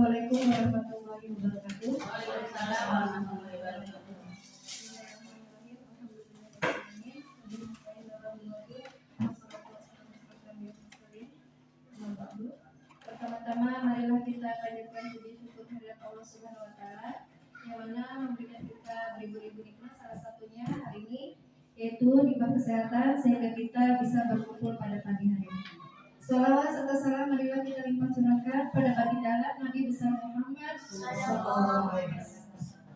Assalamualaikum warahmatullahi wabarakatuh. Waalaikumsalam warahmatullahi wabarakatuh. Pertama-tama marilah kita panjatkan puji syukur kehadirat Allah Subhanahu wa taala yang mana memberikan kita beribu-ribu nikmat, salah satunya hari ini yaitu nikmat kesehatan sehingga kita bisa berkumpul pada pagi hari ini. Salawat serta salam marilah kita limpah curahkan pada baginda Nabi besar Muhammad sallallahu alaihi wasallam.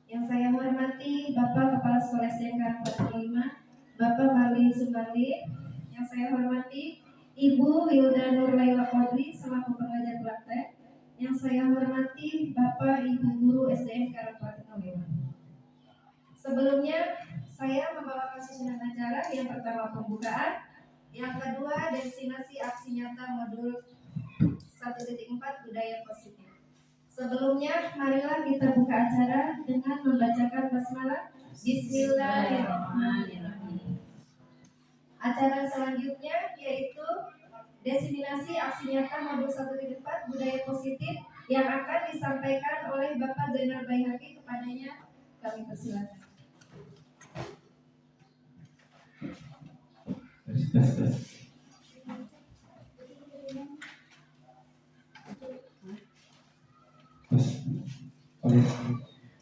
Yang saya hormati Bapak Kepala Sekolah SDN 45, Bapak Mali Sumardi. Yang saya hormati Ibu Wilda Nurlaila Qadri selaku pengajar praktek. Yang saya hormati Bapak Ibu Guru SDN 45. Sebelumnya saya membawakan susunan acara. Yang pertama pembukaan, yang kedua destinasi aksi nyata modul 1.4 budaya positif. Sebelumnya marilah kita buka acara dengan membacakan basmalah. Bismillahirrahmanirrahim. Acara selanjutnya yaitu destinasi aksi nyata modul 1.4 budaya positif yang akan disampaikan oleh Bapak Zainal Baihaqi. Kepadanya kami persilakan.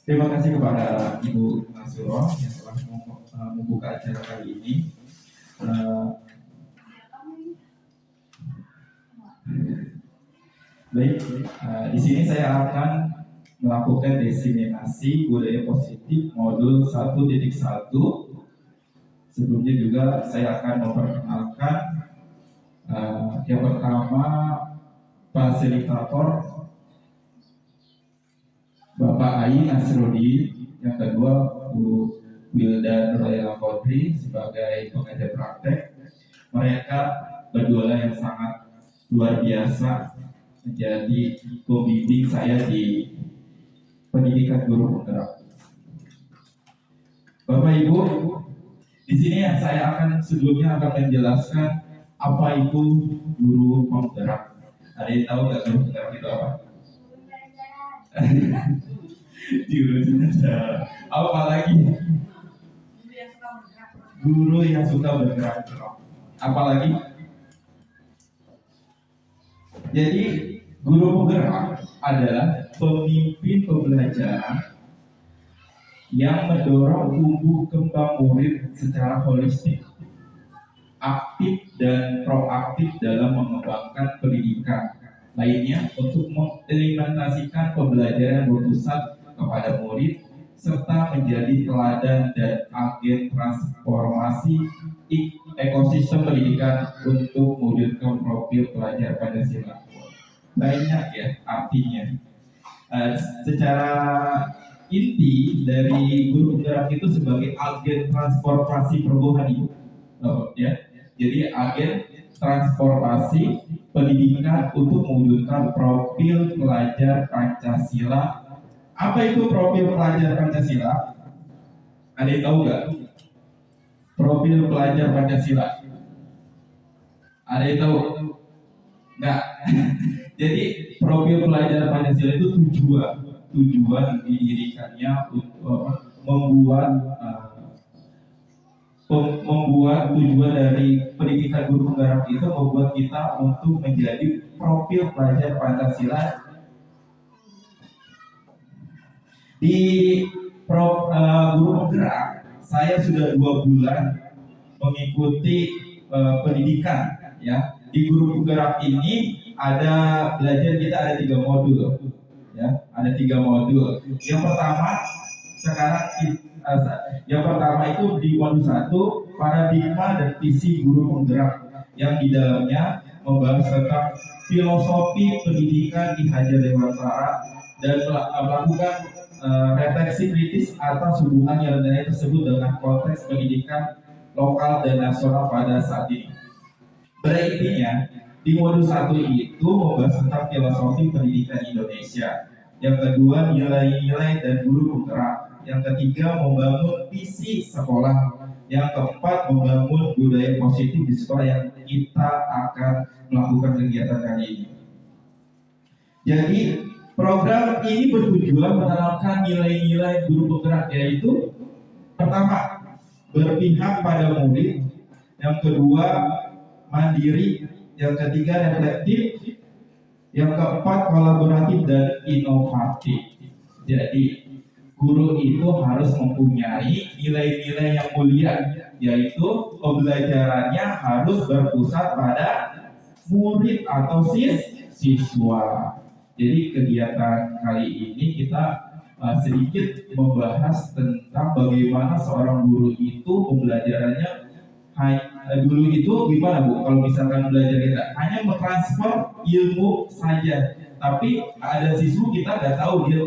Terima kasih kepada Ibu Nasuro yang telah membuka acara kali ini. Di sini saya akan melakukan diseminasi budaya positif modul 1.1. Sebelumnya juga saya akan memperkenalkan yang pertama fasilitator Bapak Ai Nasrudi, yang kedua Bu Wilda Nurlaila Qadri sebagai pengajar praktek. Mereka berdua yang sangat luar biasa menjadi pembimbing saya di pendidikan guru penggerak. Bapak Ibu, di sini saya akan sebelumnya akan menjelaskan apa itu guru penggerak. Ada yang tahu nggak guru penggerak itu apa? Guru saja. Apa lagi? Guru yang suka bergerak. Apa lagi? Jadi guru penggerak adalah pemimpin pembelajaran yang mendorong tumbuh kembang murid secara holistik, aktif dan proaktif dalam mengembangkan pendidikan lainnya untuk mengimplementasikan pembelajaran berpusat kepada murid serta menjadi teladan dan agen transformasi ekosistem pendidikan untuk mewujudkan profil pelajar Pancasila. Banyak ya artinya. Secara inti dari guru penggerak itu sebagai agen transformasi perubahan itu, ya. Jadi agen transformasi pendidikan untuk mewujudkan profil pelajar Pancasila. Apa itu profil pelajar Pancasila? Ada yang tahu nggak? Profil pelajar Pancasila. Ada yang tahu? Nggak. Jadi profil pelajar Pancasila itu tujuan didirikannya untuk membuat tujuan dari pendidikan guru penggerak itu membuat kita untuk menjadi profil pelajar Pancasila. Di guru penggerak saya sudah 2 bulan mengikuti pendidikan ya. Di guru penggerak ini ada belajar, kita ada 3 modul ya, ada 3 modul. Yang pertama itu di modul 1 paradigma dan visi guru penggerak yang di dalamnya membahas tentang filosofi pendidikan di Hajar Dewantara dan melakukan refleksi kritis atas hubungan yang tersebut dengan konteks pendidikan lokal dan nasional pada saat ini. Berikutnya di modul 1 itu membahas tentang filosofi pendidikan Indonesia. Yang kedua nilai-nilai dan guru penggerak. Yang ketiga membangun visi sekolah. Yang keempat membangun budaya positif di sekolah yang kita akan melakukan kegiatan kali ini. Jadi program ini bertujuan menerapkan nilai-nilai guru penggerak, yaitu pertama, berpihak pada murid, yang kedua, mandiri, yang ketiga, reflektif, yang keempat, kolaboratif dan inovatif. Jadi guru itu harus mempunyai nilai-nilai yang mulia, yaitu pembelajarannya harus berpusat pada murid atau siswa. Jadi kegiatan kali ini kita sedikit membahas tentang bagaimana seorang guru itu pembelajarannya. Dulu itu gimana Bu? Kalau misalkan belajar kita hanya mentransfer ilmu saja, tapi ada siswa kita nggak tahu dia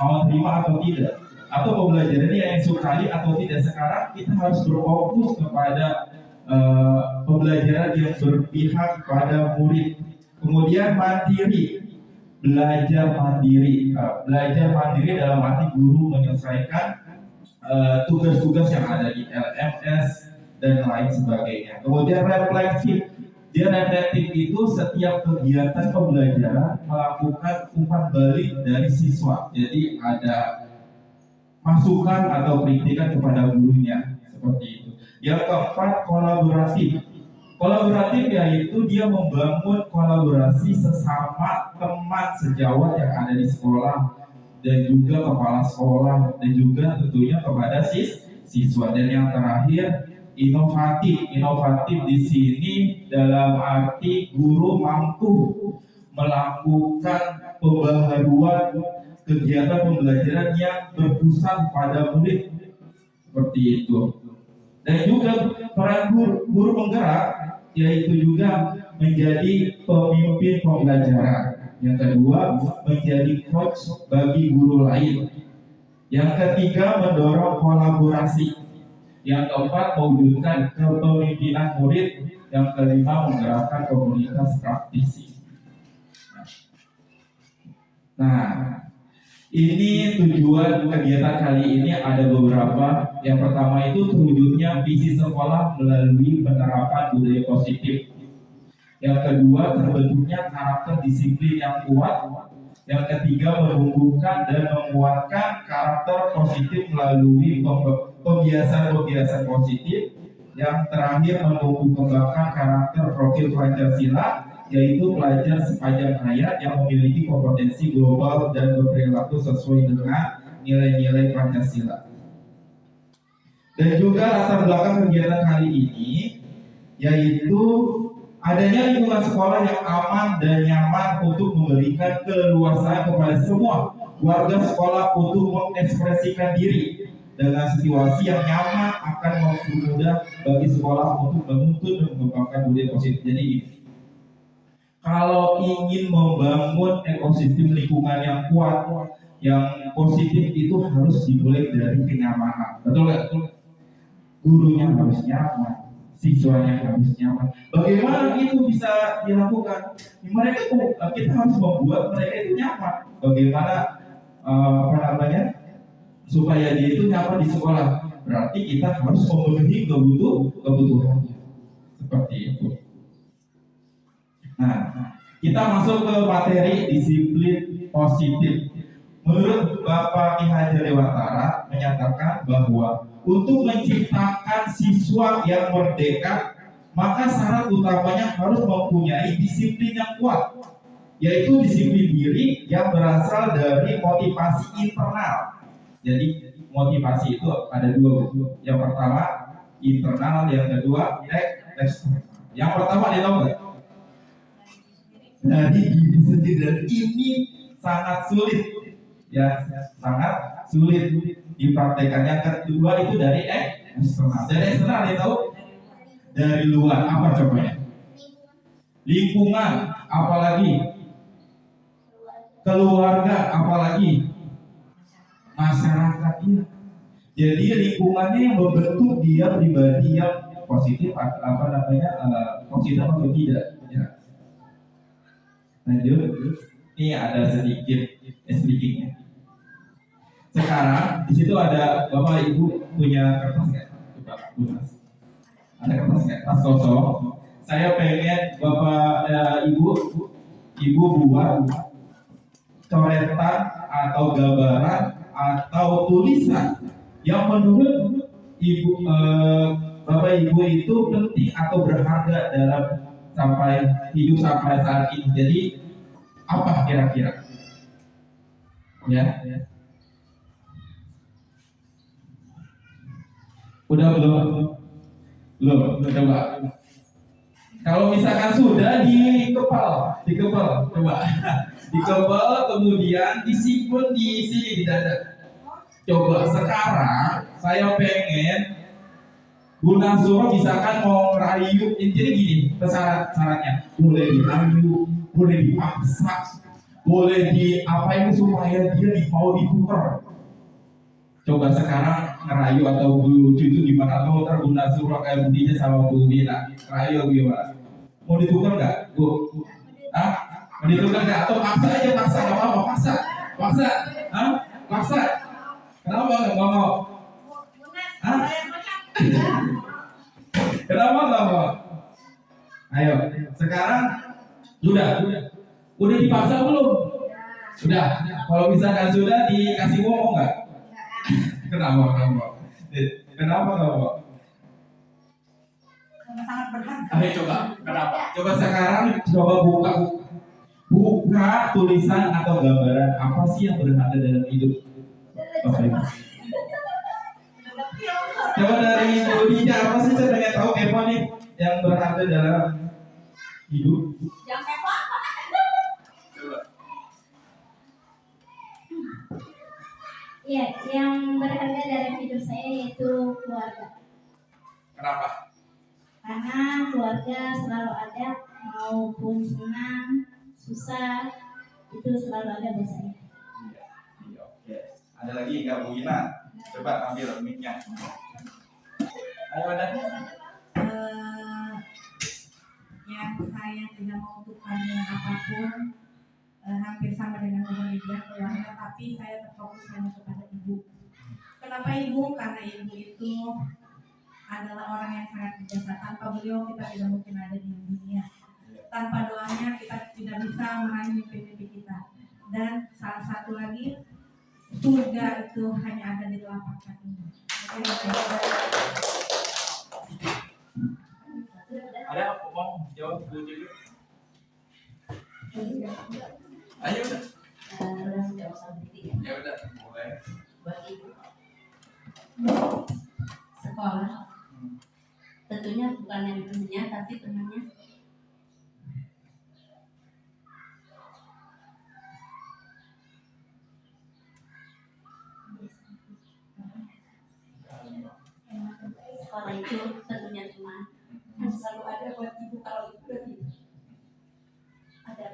mau terima atau tidak, atau pembelajarannya yang sukali atau tidak. Sekarang kita harus berfokus kepada pembelajaran yang berpihak pada murid. Kemudian mandiri, belajar mandiri dalam arti guru menyelesaikan tugas-tugas yang ada di LMS dan lain sebagainya. Kemudian reflektif, dia reflektif itu setiap kegiatan pembelajaran melakukan umpan balik dari siswa. Jadi ada masukan atau kritikan kepada gurunya, seperti itu. Yang keempat, kolaboratif. Kolaboratif yaitu dia membangun kolaborasi sesama teman sejawat yang ada di sekolah, dan juga kepala sekolah, dan juga tentunya kepada siswa. Dan yang terakhir, inovatif. Inovatif di sini dalam arti guru mampu melakukan pembaharuan kegiatan pembelajaran yang berpusat pada murid, seperti itu. Dan juga peran guru penggerak, yaitu juga menjadi pemimpin pembelajaran. Yang kedua, menjadi coach bagi guru lain. Yang ketiga, mendorong kolaborasi. Yang keempat, mewujudkan kepemimpinan murid. Yang kelima, menggerakkan komunitas praktisi. Nah, ini tujuan kegiatan kali ini ada beberapa. Yang pertama itu terwujudnya visi sekolah melalui penerapan budaya positif. Yang kedua, terbentuknya karakter disiplin yang kuat. Yang ketiga, menumbuhkan dan menguatkan karakter positif melalui pembiasaan-pembiasaan positif. Yang terakhir, menumbuh kembangkan karakter profil Pancasila, yaitu pelajar sepanjang hayat yang memiliki kompetensi global dan berperilaku sesuai dengan nilai-nilai Pancasila. Dan juga latar belakang kegiatan kali ini yaitu adanya lingkungan sekolah yang aman dan nyaman untuk memberikan keleluasaan kepada semua warga sekolah untuk mengekspresikan diri. Dengan situasi yang nyaman akan mempermudah bagi sekolah untuk menuntut dan mengembangkan budaya positif. Jadi kalau ingin membangun ekosistem lingkungan yang kuat, yang positif, itu harus dimulai dari kenyamanan. Betul nggak? Gurunya harus nyaman, siswanya harus nyaman. Bagaimana itu bisa dilakukan? Kita harus membuat mereka itu nyaman. Bagaimana supaya dia itu nyaman di sekolah? Berarti kita harus memenuhi kebutuhannya. Seperti itu. Nah, kita masuk ke materi disiplin positif. Menurut Bapak Ki Hajar Dewantara menyatakan bahwa untuk menciptakan siswa yang merdeka, maka syarat utamanya harus mempunyai disiplin yang kuat, yaitu disiplin diri yang berasal dari motivasi internal. Jadi motivasi itu ada dua. Yang pertama internal, yang kedua eksternal. Yang pertama dia tahu nggak? Dari diri sendiri, dan ini sangat sulit, ya sangat sulit dipraktekkan. Yang kedua itu dari eksternal. Dari eksternal dia tahu? Dari luar. Apa contohnya? Lingkungan, apalagi keluarga, apalagi masyarakat. Jadi lingkungannya yang membentuk dia pribadi yang positif, positif atau tidak. Ya. Lanjut. Ini ada sedikitnya. Sekarang di situ ada Bapak Ibu punya kertas nggak? Coba lunas. Ada kertas nggak? Tas kosong. Saya pengen Bapak Ibu buat coretan atau gambaran atau tulisan yang menurut ibu bapak ibu itu penting atau berharga dalam sampai hidup sampai saat ini. Jadi apa kira-kira? Ya. Udah belum? Belum. Coba. Kalau misalkan sudah dikepal, coba. Dikepal kemudian disimpan di sini di dada. Coba sekarang saya pengen Bunda Zuro misalkan mau ngerayu, jadi gini syaratnya, boleh dirayu, boleh dipaksa, boleh diapain supaya dia mau ditukar. Coba sekarang ngerayu atau lucu itu gimana? Atau ntar Bunda Zuro kayak bunyinya sama Bu Bina, ngerayu gimana? Mau ditukar nggak, Bu? Hah? Mau ditukar nggak? Atau paksa aja, paksa nggak apa-apa, paksa, hah? Paksa? Kenapa nggak mau? Hah? Kenapa nggak mau? Ayo, sekarang udah dipaksa belum? Sudah. Kalau misalkan sudah dikasih ngomong nggak? Kenapa nggak mau? Kenapa nggak mau? Sangat berharga. Ayo coba, kenapa? Coba sekarang buka tulisan atau gambaran apa sih yang berharga dalam hidup? Oke. Coba dari Budinya apa sih, saya pengen tahu Eva nih yang berharga dalam hidup. Yang Eva apa? Coba. Iya, yang berharga dalam hidup saya yaitu keluarga. Kenapa? Karena keluarga selalu ada, maupun senang, susah, itu selalu ada buat saya. Iya, oke. Ada lagi nggak Bu Ina? Coba ambil mic-nya. Ayo ada. Yang saya tidak mau tukar dengan apapun, hampir sama dengan keluarga, tapi saya terfokus hanya kepada ibu. Kenapa ibu? Karena ibu itu adalah orang yang sangat berjasa. Tanpa beliau kita tidak mungkin ada di dunia. Tanpa doanya kita tidak bisa meraih mimpi-mimpi kita. Dan salah satu lagi, surga itu hanya ada di telapak kakinya. Ada mau jawab Bu Juli? Ayo udah. Ya udah, mulai. Buat ibu sekolah tentunya bukan yang punya tapi temannya. Sekolah itu tentunya teman yang selalu ada buat ibu kalau ibu lagi ada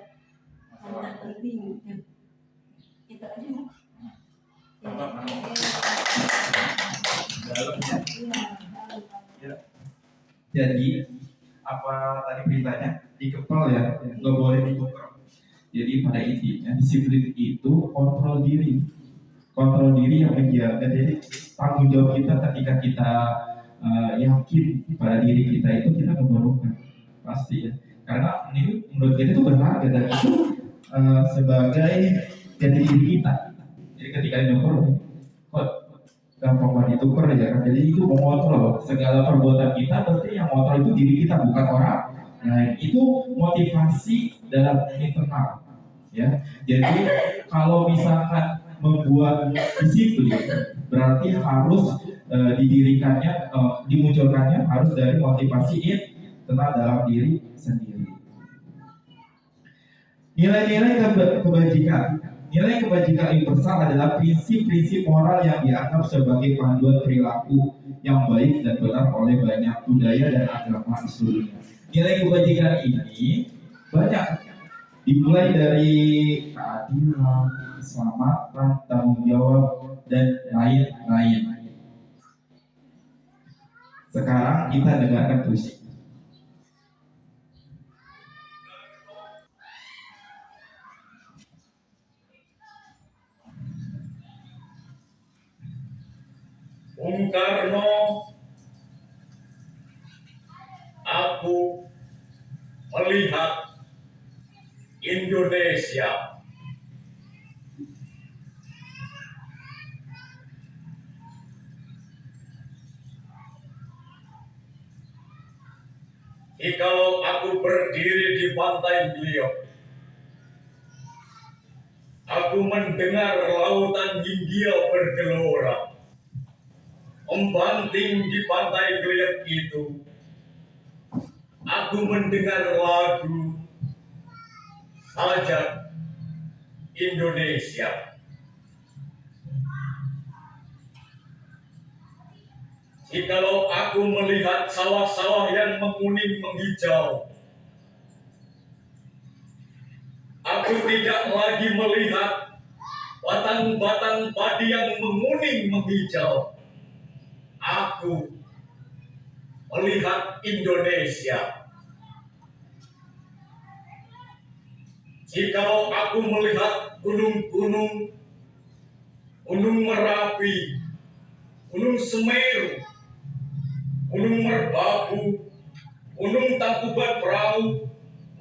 yang terpenting itu aja. Jadi apa tadi beritanya dikepal ya, nggak boleh ditukar. Jadi pada intinya disiplin itu kontrol diri yang menjaga. Jadi tanggung jawab kita ketika kita yakin pada diri kita itu kita memerlukan pasti ya. Karena ini menurut kita itu berharga dan itu sebagai jati diri kita. Jadi ketika diukur kok gampang banget ditukar ya kan. Jadi itu mengontrol segala perbuatan kita, berarti yang mengontrol itu diri kita bukan orang. Nah itu motivasi dalam internal ya. Jadi kalau misalkan membuat disiplin berarti harus dimunculkannya harus dari motivasi internal dalam diri sendiri. Nilai-nilai kebajikan. Nilai kebajikan universal adalah prinsip-prinsip moral yang dianggap sebagai panduan perilaku yang baik dan benar oleh banyak budaya dan agama di seluruh dunia. Nilai kebajikan ini banyak, dimulai dari keadilan, keselamatan, tanggung jawab, dan lain-lain. Sekarang kita dengarkan puisi. Bung Karno, aku melihat Indonesia Jikalau aku berdiri di pantai Gliok, aku mendengar lautan Hindia bergelora. Membanting di pantai Gliok itu, aku mendengar lagu Sajak Indonesia. Jikalau aku melihat sawah-sawah yang menguning menghijau, aku tidak lagi melihat batang-batang padi yang menguning menghijau. Aku melihat Indonesia. Jikalau aku melihat gunung-gunung, Gunung Merapi, Gunung Semeru, Gunung Merbabu, Gunung Tangkuban Perahu,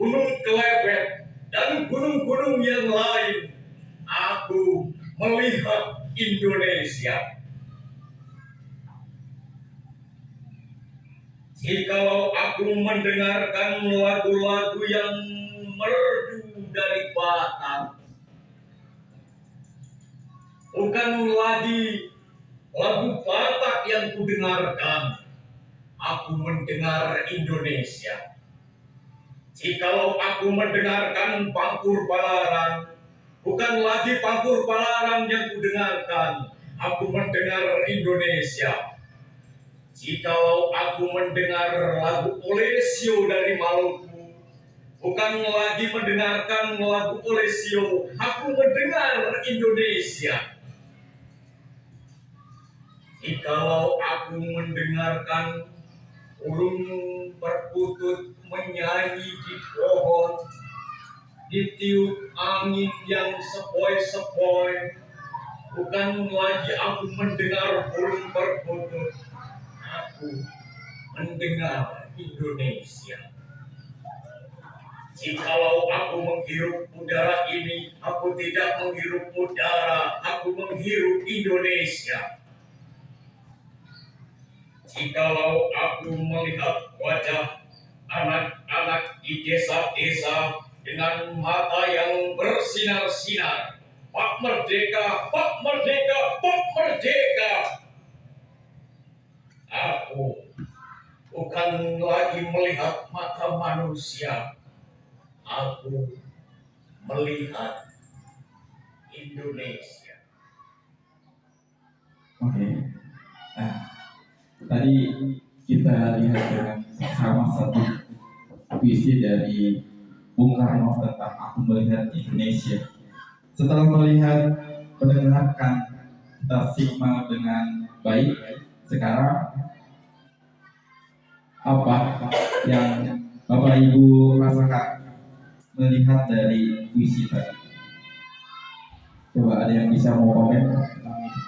Gunung Kelebet, dan gunung-gunung yang lain, aku melihat Indonesia. Jikalau aku mendengarkan lagu-lagu yang merdu dari Batak, bukan lagi lagu Batak yang kudengarkan, aku mendengar Indonesia. Jikalau aku mendengarkan Pangkur Palaran, bukan lagi Pangkur Palaran yang kudengarkan, aku mendengar Indonesia. Jikalau aku mendengar lagu Olesio dari Maluku, bukan lagi mendengarkan lagu Olesio, aku mendengar Indonesia. Jikalau aku mendengarkan burung perkutut menyanyi di pohon, ditiup angin yang sepoi-sepoi, bukan lagi aku mendengar burung perkutut, aku mendengar Indonesia. Jikalau aku menghirup udara ini, aku tidak menghirup udara, aku menghirup Indonesia. Jikalau aku melihat wajah anak-anak di desa-desa dengan mata yang bersinar-sinar, Pak Merdeka, Pak Merdeka, Pak Merdeka, aku bukan lagi melihat mata manusia, aku melihat Indonesia. Oke. Nah, tadi kita lihat dengan sama satu puisi dari Bung Karno tentang Aku Melihat Indonesia. Setelah melihat, mendengarkan, kita simak dengan baik. Sekarang apa yang Bapak Ibu rasakan melihat dari puisi tadi? Coba ada yang bisa mau komen tentang itu?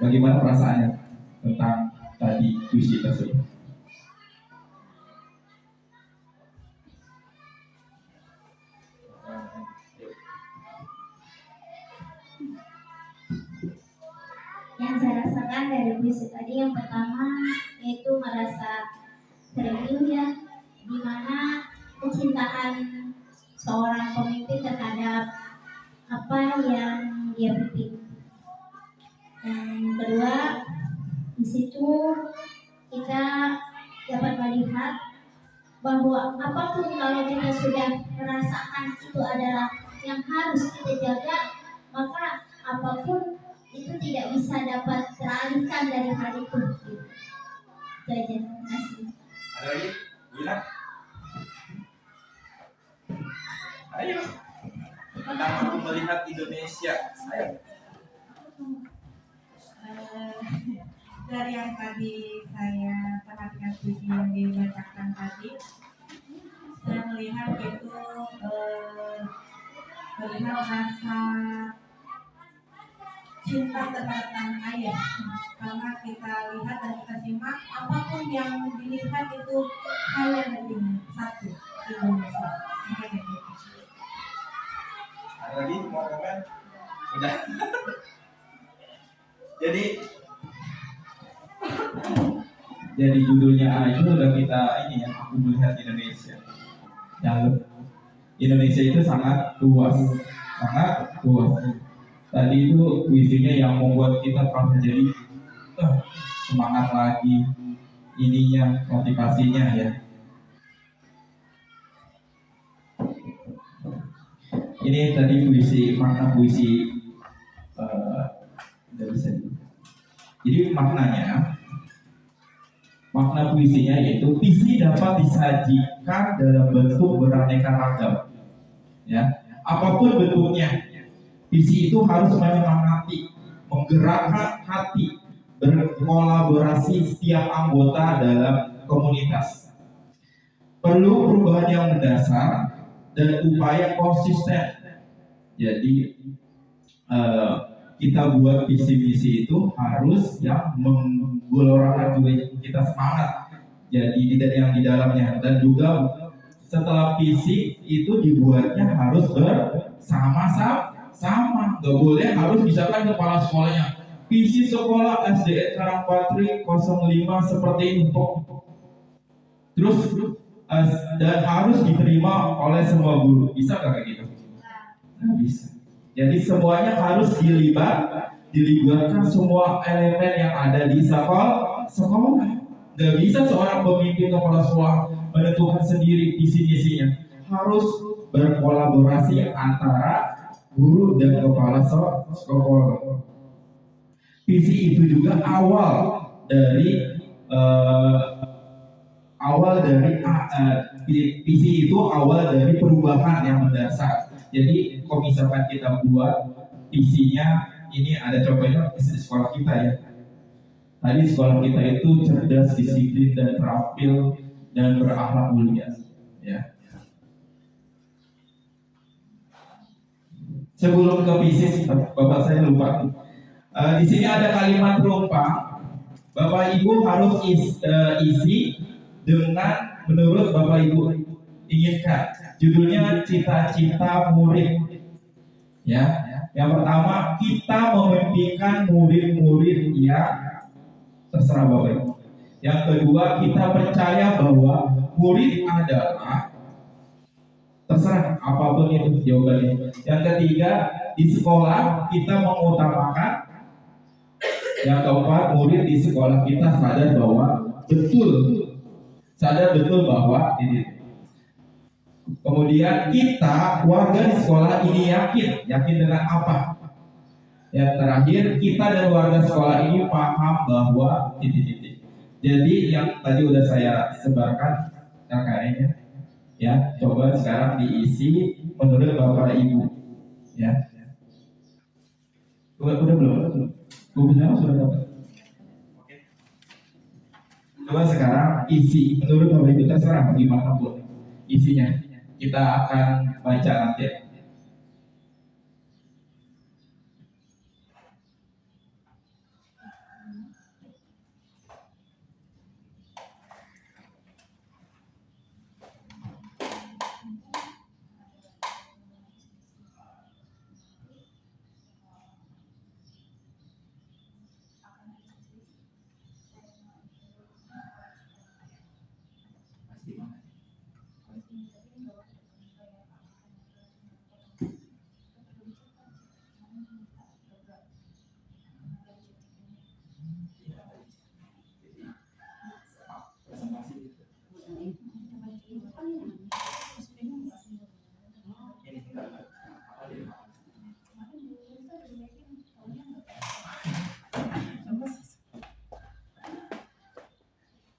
Bagaimana perasaannya tentang tadi puisi tersebut? Yang saya rasakan dari puisi tadi, yang pertama yaitu merasa terharu ya, di mana kecintaan seorang pemimpin terhadap apa yang dia pimpin. Yang kedua, di situ kita dapat melihat bahwa apapun kalau kita sudah merasakan itu adalah yang harus kita jaga, maka apapun itu tidak bisa dapat teralihkan dari hal itu. Itu aja, terima kasih. Ada lagi? Gila? Ayo. Tentang Aku Melihat Indonesia. Ayo. Dari yang tadi saya perhatikan puisi yang dibacakan tadi, saya melihat itu melihat rasa cinta terhadap tanah air, karena kita lihat dan kita simak apapun yang dilihat itu hanya dari satu, Indonesia. Ada lagi mau komen? Udah. Jadi Jadi judulnya aja udah kita ini ya, aku melihat Indonesia. Yang Indonesia itu sangat luas, sangat luas. Tadi itu puisinya yang membuat kita merasa jadi semangat lagi, ininya motivasinya ya. Ini tadi puisi, makna puisi dari sini. Jadi makna puisinya yaitu puisi dapat disajikan dalam bentuk beraneka ragam, ya, apapun bentuknya. Puisi itu harus menyemangati, menggerakkan hati, berkolaborasi setiap anggota dalam komunitas. Perlu perubahan yang mendasar dan upaya konsisten. Jadi kita buat visi misi itu harus yang menggelorakan juga kita semangat. Jadi yang di dalamnya, dan juga setelah visi itu dibuatnya harus bersama-sama. Nggak boleh harus misalkan kepala sekolahnya visi sekolah SDN Karangpatri 05 seperti ini, terus dan harus diterima oleh semua guru. Bisa nggak kayak gitu? Nggak bisa. Jadi semuanya harus dilibatkan semua elemen yang ada di sekolah. Nggak bisa seorang pemimpin kepala sekolah menentukan sendiri visi misinya. Harus berkolaborasi antara guru dan kepala sekolah. Visi itu juga awal dari visi itu awal dari perubahan yang mendasar. Jadi kalau misalkan kita buat visinya, ini ada contohnya di sekolah kita ya. Tadi sekolah kita itu cerdas, disiplin, dan terampil dan berakhlak mulia. Ya. Sebelum ke visi, Bapak saya lupa. Di sini ada kalimat penumpang. Bapak Ibu harus isi dengan menurut Bapak Ibu inginkan. Judulnya cita-cita murid. Ya, yang pertama kita memimpikan murid-murid yang terserah Bapak Ibu. Yang kedua kita percaya bahwa murid adalah terserah apapun itu jawabannya. Yang ketiga di sekolah kita mengutamakan. Yang keempat murid di sekolah kita sadar betul bahwa ini. Kemudian kita warga di sekolah ini yakin dengan apa? Yang terakhir kita dan warga sekolah ini paham bahwa titik. Jadi yang tadi udah saya sebarkan KKN-nya, ya coba sekarang diisi menurut Bapak Ibu, ya. Udah belum? Gubernur sudah dapat. Coba sekarang isi menurut Bapak Ibu, terserah gimana pun isinya. Kita akan baca nanti.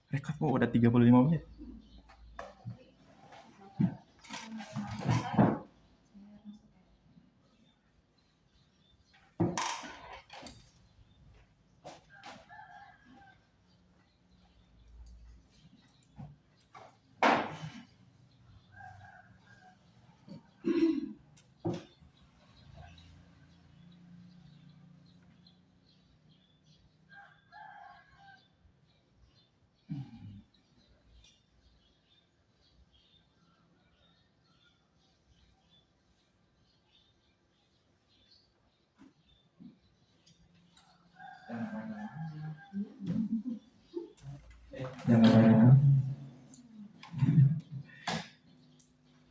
Rekod kok udah 35 menit. Jangan banyak,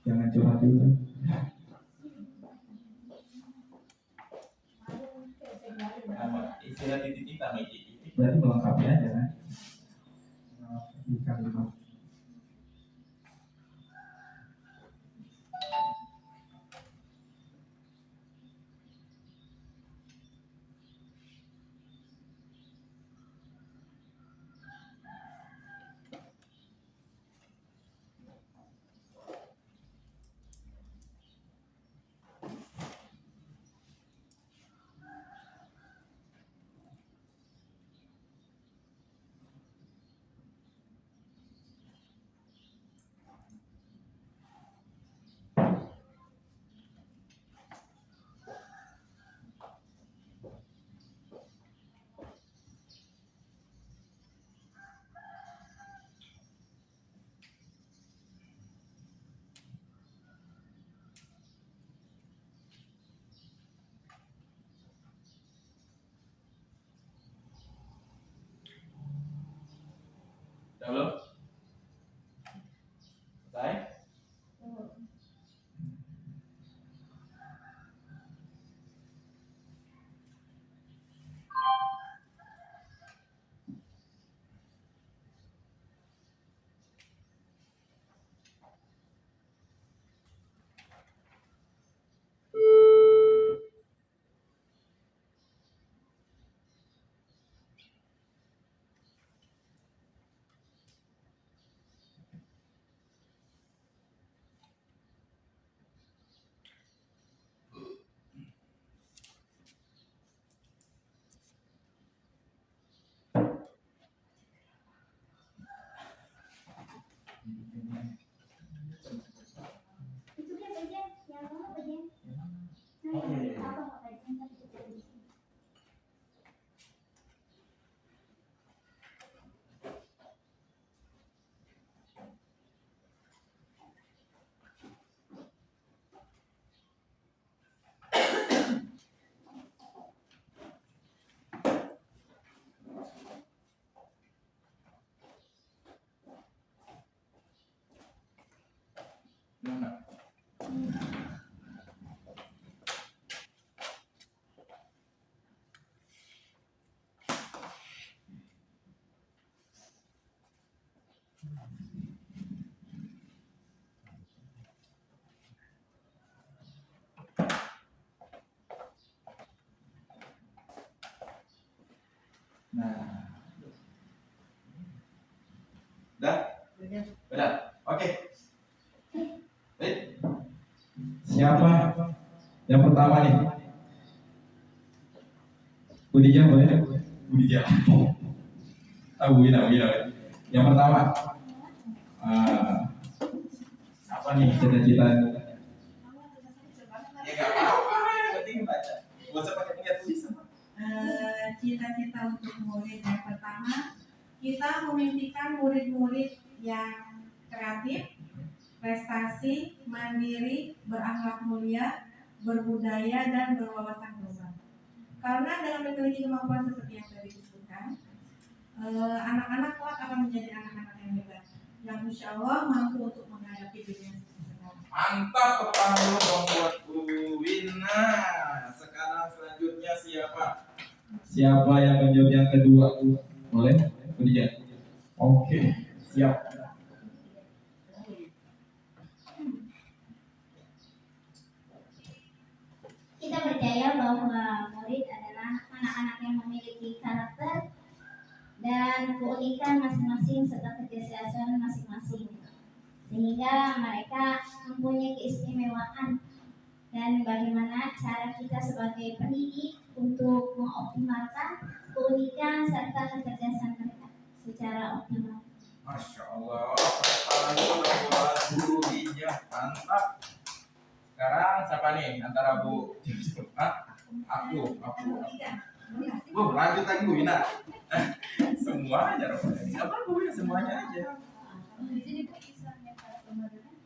jangan curhat juga. Nama istilah titik sama titik berarti melengkapi aja kan? Di kalimat. Udah belum? Selesai? Itu dia bagian yang mana bagian? Apa bagian tadi? Mana? Nah, udah? Udah? Oke. Baik. Siapa yang pertama nih? Budija boleh? Budija. Wina. Yang pertama, apa nih cita-cita? Ya nggak apa-apa, yang penting baca. Gak usah pakai lihat tulisan. Cita-cita untuk murid yang pertama, kita memimpikan murid-murid yang kreatif, prestasi, mandiri, berakhlak mulia, berbudaya, dan berwawasan besar. Karena dengan memiliki kemampuan seperti yang tadi disebutkan, anak-anak kelak akan menjadi anak-anak yang hebat, yang insya Allah mampu untuk menghadapi dunia sekarang. Mantap, tepuk dulu dong buat Bu Wina. Sekarang selanjutnya siapa? Siapa yang menjawab yang kedua? Boleh? Budija. Oke, siap. Kita percaya bahwa murid adalah anak-anak yang memiliki karakter dan keunikan masing-masing serta kecerdasan masing-masing, sehingga mereka mempunyai keistimewaan. Dan bagaimana cara kita sebagai pendidik untuk mengoptimalkan keunikan serta kecerdasan mereka secara optimal. Masya Allah, tepuk buat Bu Wina. Mantap. Sekarang siapa nih antara Bu? Aku. Bu, lanjut lagi Bu Wina. Semuanya dong. Siapa Bu Wina? Semuanya aja. Di sini tuh kisahnya para pembaruan.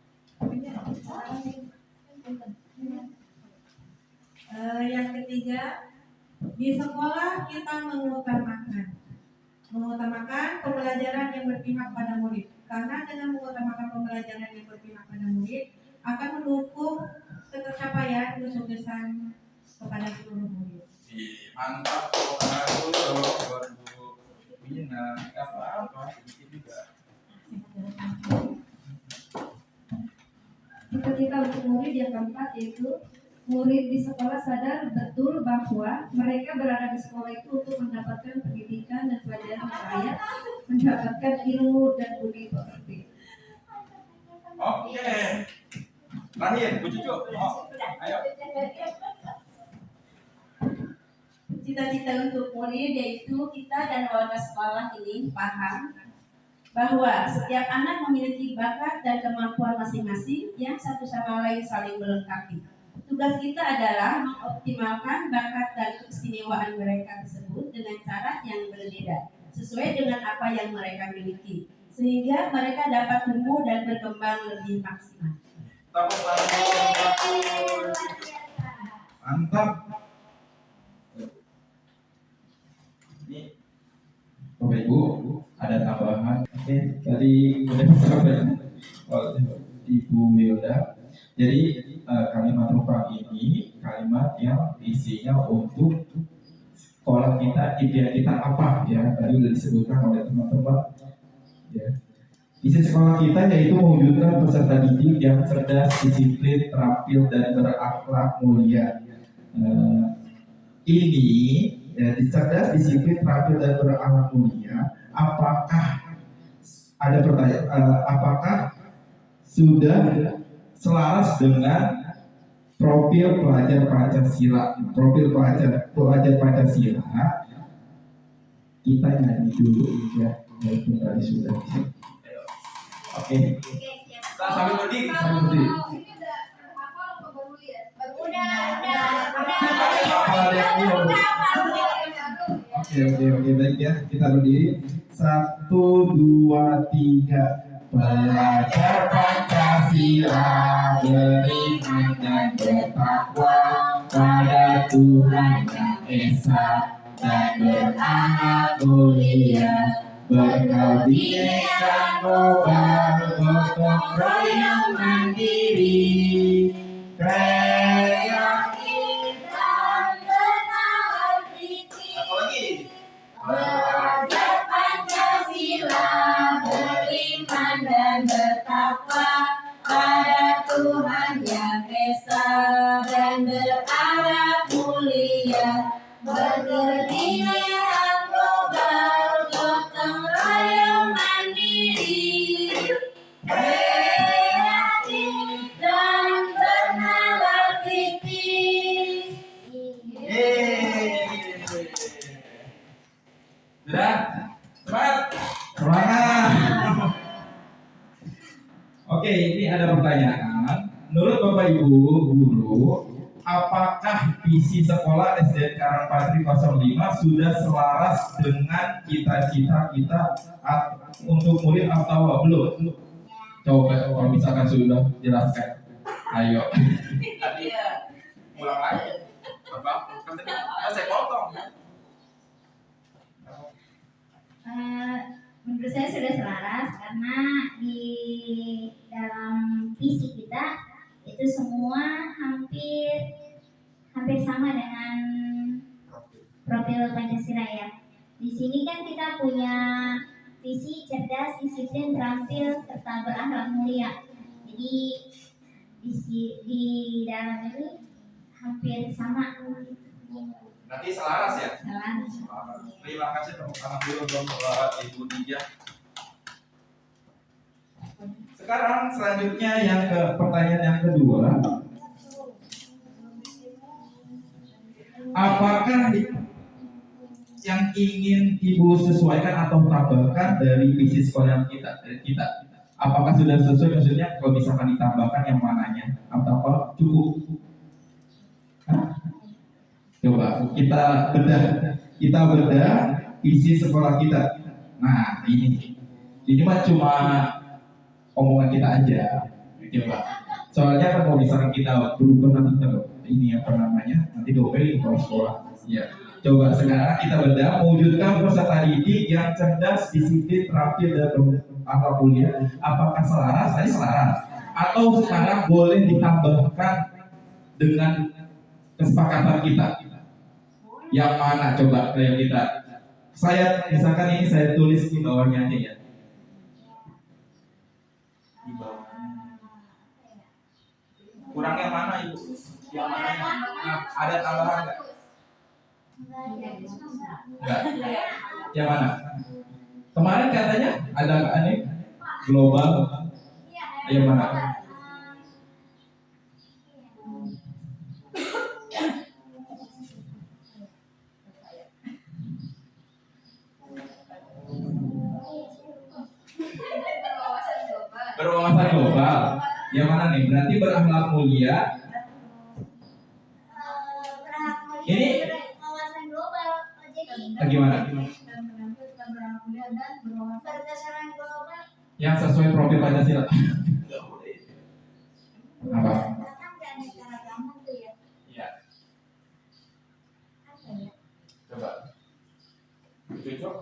Yang ketiga, di sekolah kita mengutamakan Mengutamakan pembelajaran yang berpihak pada murid. Karena dengan mengutamakan pembelajaran yang berpihak pada murid akan mendukung ketercapaian kesuksesan kepada seluruh murid. Mantap, dulu buat Bu Wina, nggak apa-apa, sedikit juga. Cita-cita untuk murid yang keempat yaitu murid di sekolah sadar betul bahwa mereka berada di sekolah itu untuk mendapatkan pendidikan dan pelajaran yang layak, mendapatkan ilmu dan budi pekerti. Oke. Terakhir, Bu Cucu. Ayo. Cita-cita untuk murid yaitu kita dan warga sekolah ini paham bahwa setiap anak memiliki bakat dan kemampuan masing-masing yang satu sama lain saling melengkapi. Tugas kita adalah mengoptimalkan bakat dan keistimewaan mereka tersebut dengan cara yang berbeda, sesuai dengan apa yang mereka miliki, sehingga mereka dapat tumbuh dan berkembang lebih maksimal. Tepuk tangan. Mantap. Ini Bapak Ibu ada tambahan. Oke, tadi udah disampaikan oleh Ibu Wilda. Jadi kalimat rupang ini kalimat yang isinya untuk sekolah kita, impian kita apa ya? Tadi udah disebutkan oleh teman-teman. Ya. Isi sekolah kita yaitu mewujudkan peserta didik yang cerdas, disiplin, terampil, dan berakhlak mulia. Ini ya, cerdas, disiplin, terampil, dan berakhlak mulia. Apakah ada pertanyaan? Apakah sudah selaras dengan profil pelajar Pancasila? Profil pelajar Pancasila kita nyanyi dulu ya, walaupun tadi sudah. Oke. Kita sambil berdiri, sambil berdiri. Ini udah hafal apa baru lihat? Udah. Oke, baik ya. Kita berdiri. 1, 2, 3. Belajar Pancasila, beriman dan bertakwa pada Tuhan Yang Esa, dan berakhlak mulia, berkah bineka global, gotong royong mandiri, kreatif dan bernalar kritis. Apalagi? Belajar Pancasila, beriman dan bertakwa pada Tuhan Yang Esa, dan berakhlak mulia, berkeadilan global, gotong royong mandiri, kreatif dan bernalar kritis. Sudah? Semangat! Semangat! Oke, ini ada pertanyaan. Menurut Bapak Ibu guru, apakah visi sekolah SDN Karangpatri 05 sudah selaras dengan cita-cita kita untuk murid atau belum? Coba kalau misalkan sudah jelaskan. Ayo. Tadi ulang lagi. Bapak, kan tadi saya potong. Menurut saya sudah selaras karena di dalam visi kita itu semua hampir sama dengan profil Pancasila ya. Di sini kan kita punya visi cerdas, disiplin, terampil, serta berakhlak mulia. Jadi di dalam ini hampir sama. Nanti selaras ya? Selaras. Terima kasih, tepuk tangan dulu dong Ibu Dija. Sekarang selanjutnya yang ke pertanyaan yang kedua. Apakah yang ingin Ibu sesuaikan atau tambahkan dari visi sekolah kita? Apakah sudah sesuai, maksudnya kalau misalkan ditambahkan yang mananya atau cukup? Coba kita bedah visi sekolah kita. Nah ini mah cuma omongan kita aja. Coba. Soalnya kan kalau misalkan kita berubah nanti ini apa namanya nanti doain kalau sekolah. Ya. Coba sekarang kita bedah mewujudkan peserta didik yang cerdas, disiplin, terampil dan berakhlak mulia. Apakah selaras? Tadi selaras. Atau sekarang boleh ditambahkan dengan kesepakatan kita? Yang mana coba yang kita? Saya misalkan ini saya tulis di bawahnya aja ya. Di bawahnya. Kurang yang mana ibu? Yang mana? Nah, ada tambahan nggak? Enggak. Yang mana? Kemarin katanya ada aneh global. Yang mana? Berwawasan global. Yang mana nih? Berarti berakhlak mulia. Ini wawasan global. Jadi bagaimana? berdasarkan global. Yang sesuai profil Pancasila. Apa? Kan gak ada cara gampang tuh ya. Iya. Apa ya? Coba. Cocok.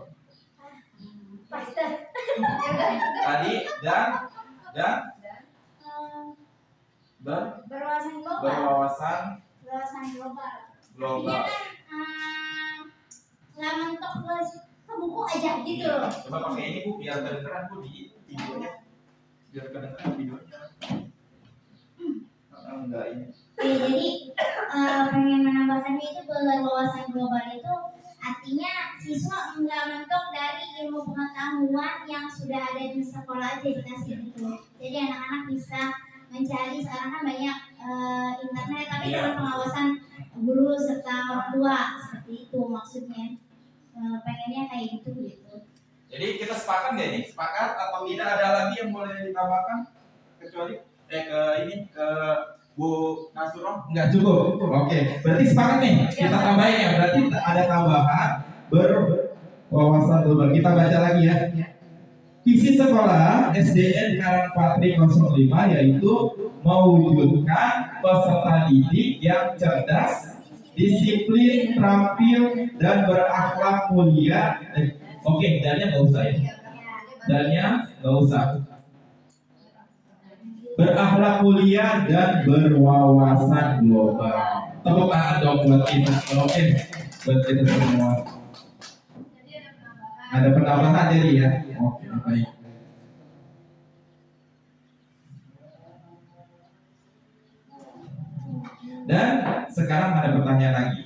Pasti. Tadi dan Berwawasan global. berwawasan Berwawasan global. global. Nggak mentok ke buku aja gitu loh. Coba pakai ini bu, biar kedengeran bu di videonya. Biar kedengeran videonya. Enggak ini. Ya, jadi pengen menambahkannya itu berwawasan global itu artinya siswa nggak mentok dari ilmu pengetahuan yang sudah ada di sekolah aja dikasih gitu. Jadi anak-anak bisa mencari, sekarang kan banyak internet tapi dengan pengawasan guru serta orang tua, seperti itu maksudnya. Pengennya kayak gitu. Jadi kita sepakat nggak ini? Sepakat atau tidak ada lagi yang boleh ditambahkan? Kecuali ke Bu Nasuro? Nggak cukup. Oke, berarti sepakat nih. Kita tambahin ya. Berarti ada tambahan berwawasan global. Kita baca lagi ya. Visi sekolah SDN Karangpatri 05 yaitu mewujudkan peserta didik yang cerdas, disiplin, terampil, dan berakhlak mulia. Oke, dannya nggak usah ya. Dannya nggak usah. Berakhlak mulia dan berwawasan global. Tepuk tangan dong buat kita. Oke, buat kita semua. Ada penambahan jadi ya. Oke, baik. Dan sekarang ada pertanyaan lagi.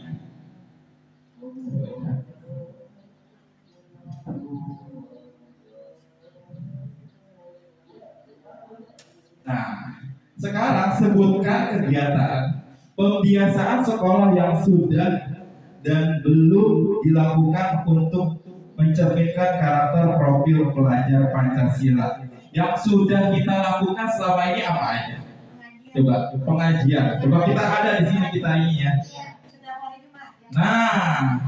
Nah, sekarang sebutkan kegiatan pembiasaan sekolah yang sudah dan belum dilakukan untuk mencerminkan karakter profil pelajar Pancasila. Yang sudah kita lakukan selama ini apa aja? Coba pengajian. Coba kita ada di sini kita ini ya. Nah,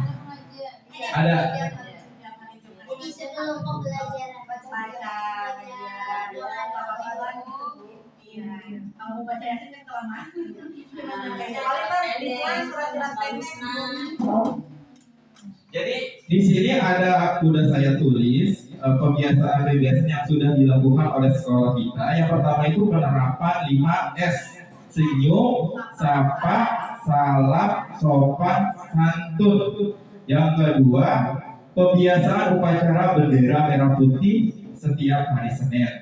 ada. Jadi sebelum pembelajaran Baca, doa, iya. Kamu baca Yasin kan kelamaan. Jadi di sini ada udah saya tulis kebiasaan yang sudah dilakukan oleh sekolah kita. Yang pertama itu penerapan 5S: senyum, sapa, salam, sopan, santun. Yang kedua, kebiasaan upacara bendera merah putih setiap hari Senin.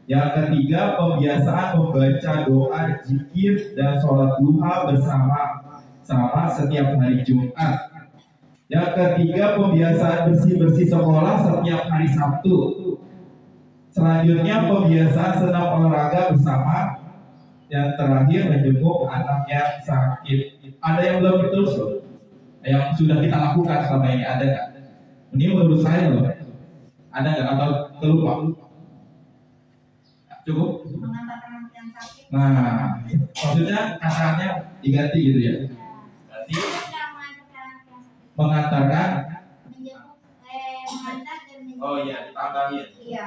Yang ketiga, pembiasaan membaca doa, zikir, dan sholat duha bersama-sama setiap hari Jumat. Yang ketiga, pembiasaan bersih-bersih sekolah setiap hari Sabtu. Selanjutnya, pembiasaan senam olahraga bersama. Yang terakhir, menjenguk anak yang sakit. Ada yang belum betul, yang sudah kita lakukan selama ini, ada nggak? Ini menurut saya loh. Ada nggak atau kelupa? Cukup? Mengantarkan yang sakit. Nah, maksudnya kataannya diganti gitu ya. Berarti mengantarkan. mengantar dan menjemput. Oh iya, ditambahin. Iya.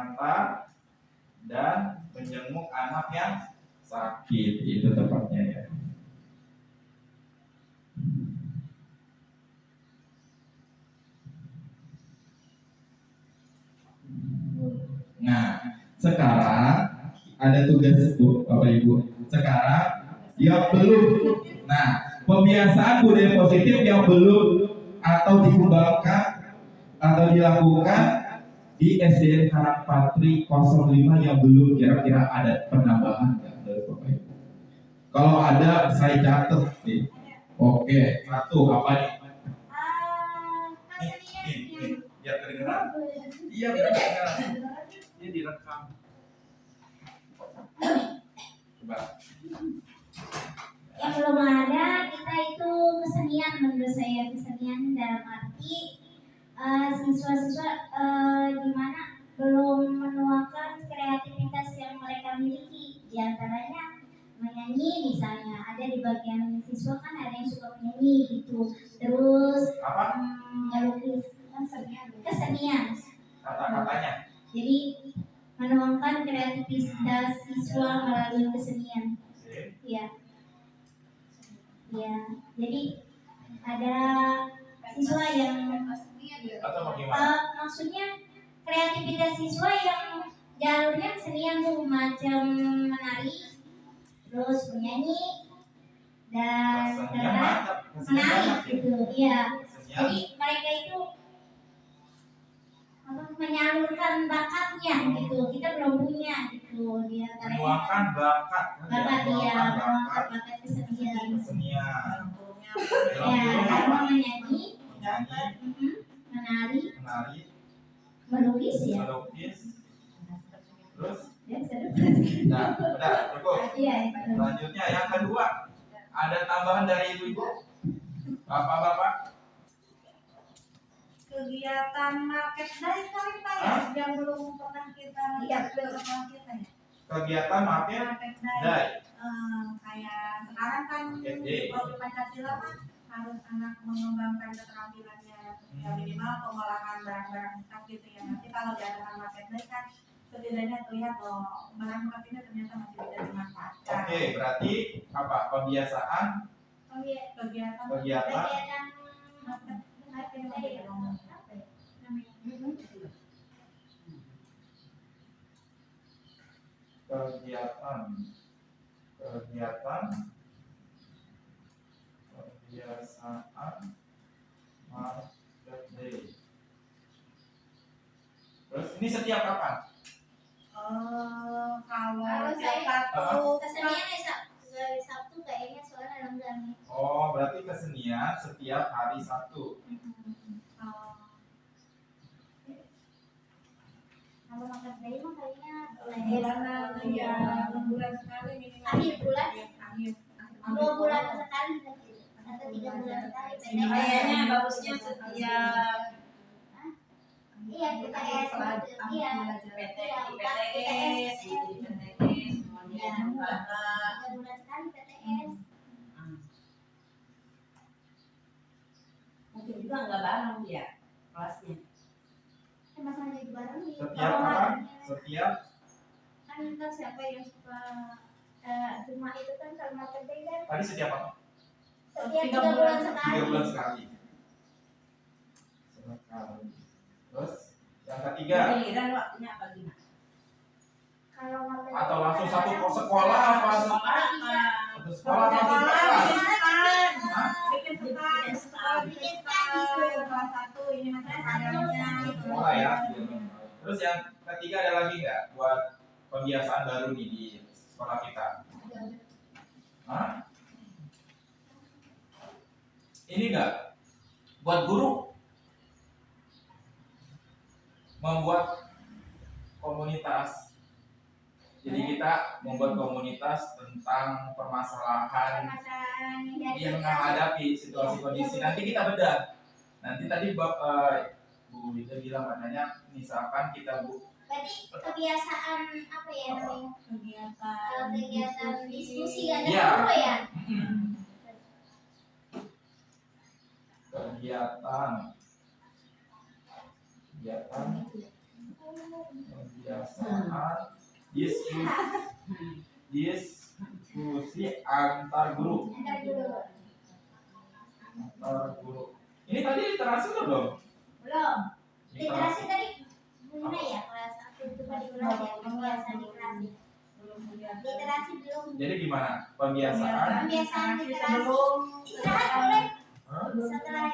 mengantar dan menjenguk anak yang sakit. Itu tepatnya ya. Nah, sekarang ada tugas Bapak Ibu. Sekarang yang belum, nah pembiasaan budaya positif yang belum atau dikembangkan atau dilakukan di SDN Karangpatri 05 yang belum, kira-kira ada penambahan nggak dari Bapak Ibu? Kalau ada saya catat nih. Oke, satu apa nih? Nih, biar kedengeran. Iya, biar kedengeran. Ini direkam. Coba. Yang belum ada kita itu kesenian, menurut saya kesenian dalam arti siswa-siswa gimana belum menuangkan kreativitas yang mereka miliki, di antaranya menyanyi misalnya. Ada di bagian siswa kan ada yang suka menyanyi gitu, terus Apa? melukis, kesenian. Kata-katanya. Jadi menuangkan kreativitas siswa melalui kesenian. Ya, ya. Jadi ada siswa yang Atau bagaimana? maksudnya kreativitas siswa yang jalurnya kesenian tuh, macam menari, terus menyanyi dan Kesenian mantap. Kesenian menari banyak ya. gitu. Iya. Kesenian. Jadi mereka itu menyalurkan bakatnya gitu. Kita belum punya gitu. Dia Menuangkan bakat. bakat dia, Menuangkan menuangkan bakat bakat kesenian. kesenian. Ya, karena menyanyi, Menyanyi, menari, menari, melukis ya. melukis, terus, Ya, nah, udah, cukup. iya, itu. Selanjutnya yang kedua, ada tambahan dari ibu-ibu, bapak-bapak. Kegiatan market day kali Pak ya, yang belum pernah kita lihat bersama kita ya. Kegiatan market Market day. day. Kayak sekarang kan Market day. kalau Pancasila kan harus anak mengembangkan keterampilannya, ya minimal pengolahan barang-barang bekas gitu ya. Nanti kalau diadakan market day kan setidaknya terlihat loh barang bekas ini ternyata masih bisa dimanfaatkan. Oke, berarti apa? Pembiasaan, Kegiatan Kegiatan market market day day, ya, apa ya namanya? kebiasaan market day. Terus ini setiap kapan? Kalau saya satu kesenian Sabtu kayaknya soalnya lenggang nih. Oh, berarti kesenian setiap hari Sabtu. Kalau market day mah kayaknya bulanan ya, bulan sekali minimal. Akhir bulan. Akhir. 2 bulan sekali atau 3 bulan sekali. Kayaknya bagusnya setiap Iya, PTS. Iya, PTS, kemudian juga 3 bulan sekali PTS. Mungkin juga nggak bareng dia kelasnya. Sama-sama jadi bareng nih. Setiap kapan? Setiap Kan ntar siapa yang suka cuma itu kan kalau market day kan tadi setiap apa? setiap 3 3 bulan sekali. 3 bulan sekali. Terus yang ketiga, Giliran waktunya apa gimana? Kalau market day atau langsung kan satu ada sekolah apa? Sekolah Satu sekolah langsung kelas. bikin kelas 1 ini masalahnya Sekolah ya. Terus yang ketiga ada lagi nggak buat pembiasaan baru nih di sekolah kita? Hah? Ini nggak buat guru membuat komunitas. Jadi kita membuat komunitas tentang permasalahan yang menghadapi situasi kondisi. Nanti kita bedah. Nanti tadi Bu Wida bilang katanya, misalkan kita berarti kebiasaan apa ya namanya? Kegiatan diskusi ada Iya. guru ya? kegiatan Pembiasaan diskusi antar guru. Ini tadi literasi belum? Belum. Literasi tadi gimana ya kelas 1 itu tadi ulang ya pembiasaan literasi. Literasi belum. Jadi gimana? Pembiasaan Pembiasaan literasi. sebelum Istirahat boleh. Setelah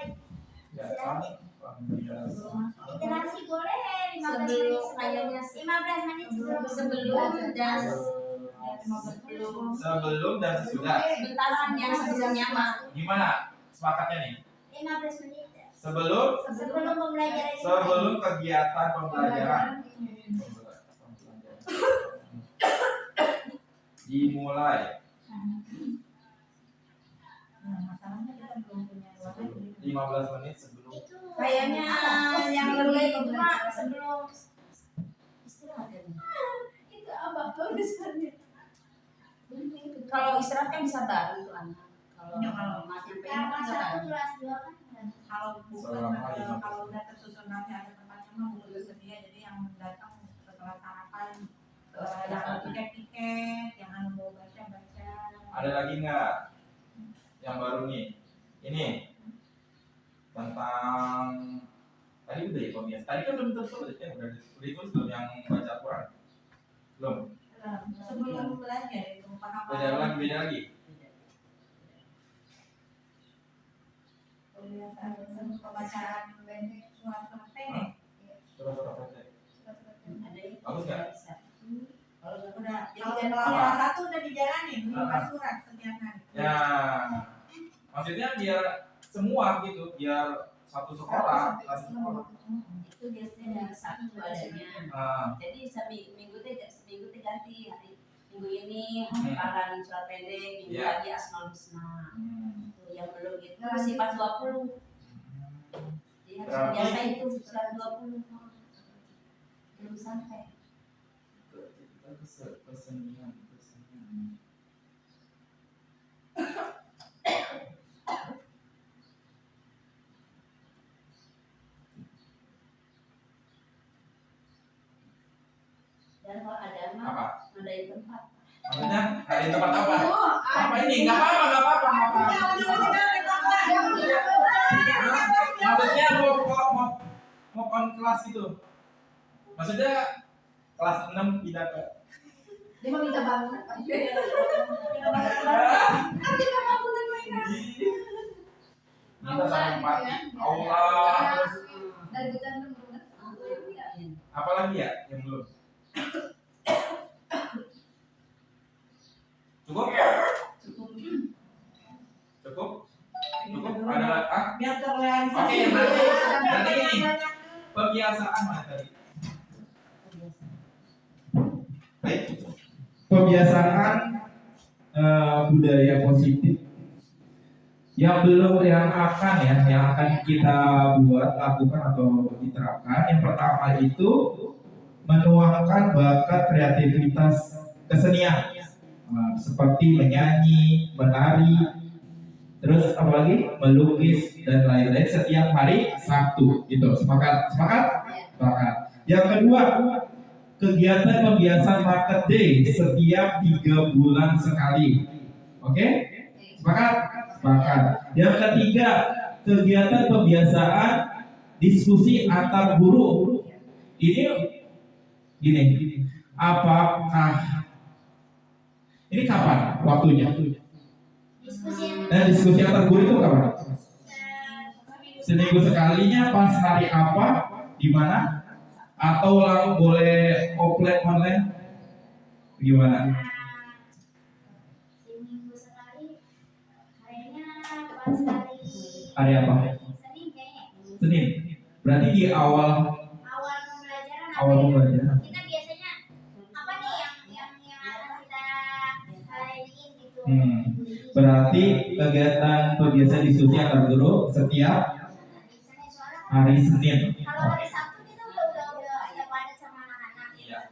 literasi boleh 15 menit kayaknya 15 menit sebelum dan sebelum dan sesudah. bentaran yang sebelumnya mah. Gimana? Sepakatnya nih. 15 menit. Sebelum Pembelajaran itu. sebelum kegiatan pembelajaran dimulai. masalahnya kita belum punya ruangan jadi 15 menit sebelum. Itu kayaknya yang lebih itu Pak, sebelum Istirahat ya. Itu apa tulisannya? Kalau istirahat kan bisa bareng tuh anak. Kalau Ya, kalau matnya pengen kelas kan 1 bareng. kelas 2 kan kalau bukan Selama 15. kalau udah tersusun nanti ada tempatnya mah buku tersedia jadi yang datang setelah sarapan dapat tiket-tiket yang mau baca-baca. Ada lagi nggak yang baru nih? Ini tentang tadi udah ya pembiasaan. Tadi kan belum tertulis ya, udah ditulis belum yang baca Quran? Belum. Sebelum belajar itu paham Beda lagi. pembacaan surat-surat pendek. Surat-surat pendek. Ada itu. Bagus nggak? Bisa. Udah Jadi kalau kan kelas satu udah dijalanin 5 surat setiap hari. Ya, maksudnya biar semua gitu, biar satu sekolah. itu biasanya Sabtu adanya. Jadi seminggu teh ganti hari minggu ini hafalan surat pendek, minggu Ya. lagi Asmaul Husna. Tuh yang belum itu sifat 20. Jadi harus Berarti- biasa itu surat 20. Belum sampai. Kesenian. Dan kalau ada mah Apa? ngadain tempat. Maksudnya hari tempat apa? Apa ini? Nggak apa-apa. Maksudnya mau on kelas gitu. Maksudnya kelas 6 pindah ke Dia mau minta bangunan. kita sampai mati aula terus Dari kita benar. apa lagi ya yang belum cukup ada Biar terrealisasi. Oke, berarti gini. Pembiasaan mana tadi? Baik. Pembiasaan budaya positif yang akan kita buat, lakukan atau diterapkan. Yang pertama itu menuangkan bakat kreativitas kesenian, seperti menyanyi, menari, terus apalagi melukis dan lain-lain setiap hari Sabtu. Gitu. Sepakat? Yang kedua, kegiatan pembiasaan market day setiap 3 bulan sekali. Oke? Sepakat. Yang ketiga, kegiatan pembiasaan diskusi antar guru. Ini gini, apakah ini kapan waktunya? Diskusi antar guru itu kapan? Seminggu sekalinya pas hari apa? Di mana? Atau lalu boleh offline online? Gimana? Seminggu sekali. Kayaknya pas hari Hari apa? Senin kayaknya. Senin. Berarti di awal pembelajaran. Kita biasanya apa nih yang akan kita iniin gitu. Berarti kegiatan pembiasaan diskusi antar guru setiap hari Senin. Kalau hari Sabtu kita udah padat sama anak-anak. Iya.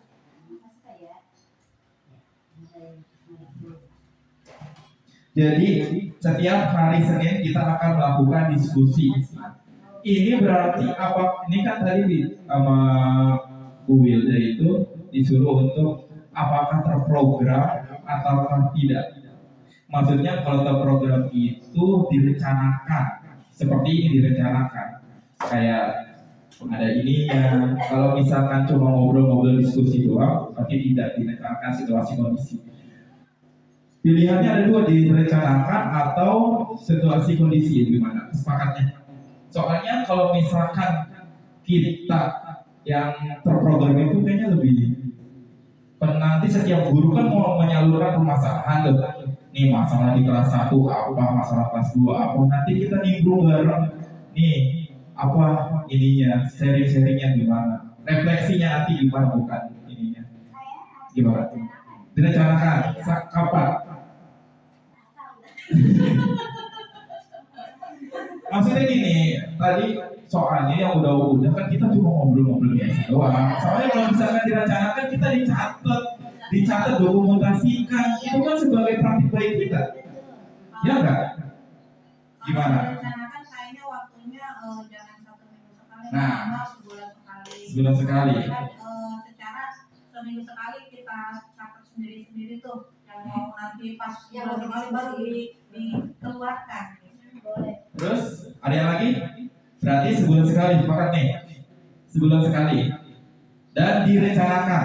Jadi setiap hari Senin kita akan melakukan diskusi. Ini berarti apa? Ini kan tadi sama Bu Wilda itu disuruh untuk apakah terprogram ataukah tidak. Maksudnya kalau terprogram itu direncanakan, seperti ini direncanakan. Kayak ada ininya. Kalau misalkan cuma ngobrol-ngobrol diskusi doang, berarti tidak direncanakan situasi kondisi. Pilihannya ada dua, direncanakan atau situasi kondisi, gimana kesepakatnya? Soalnya kalau misalkan kita yang terprogram itu kayaknya lebih nanti setiap guru kan mau menyalurkan permasalahan tuh. Nih masalah di kelas 1 apa, masalah kelas 2 apa, nanti kita nimbrung bareng. Nih apa ininya, sharing-sharingnya gimana, refleksinya nanti gimana, bukan ininya gimana? Direncanakan kapan? Maksudnya gini, tadi soalnya yang udah kan kita cuma ngobrol-ngobrol biasa doang. Soalnya kalau misalkan direncanakan kita dicatat, dokumentasikan, itu kan sebagai praktik baik kita, ya enggak? Gimana? Kalau direncanakan kayaknya waktunya jangan 1 minggu sekali, Nah, minimal sebulan sekali. Sebulan sekali. Kan, secara seminggu sekali kita catat sendiri-sendiri tuh, yang mau nanti pas Yang bulan mau sekali baru dikeluarkan. Boleh. Terus ada yang lagi? Berarti sebulan sekali, sepakat nih. Sebulan sekali. Dan direncanakan.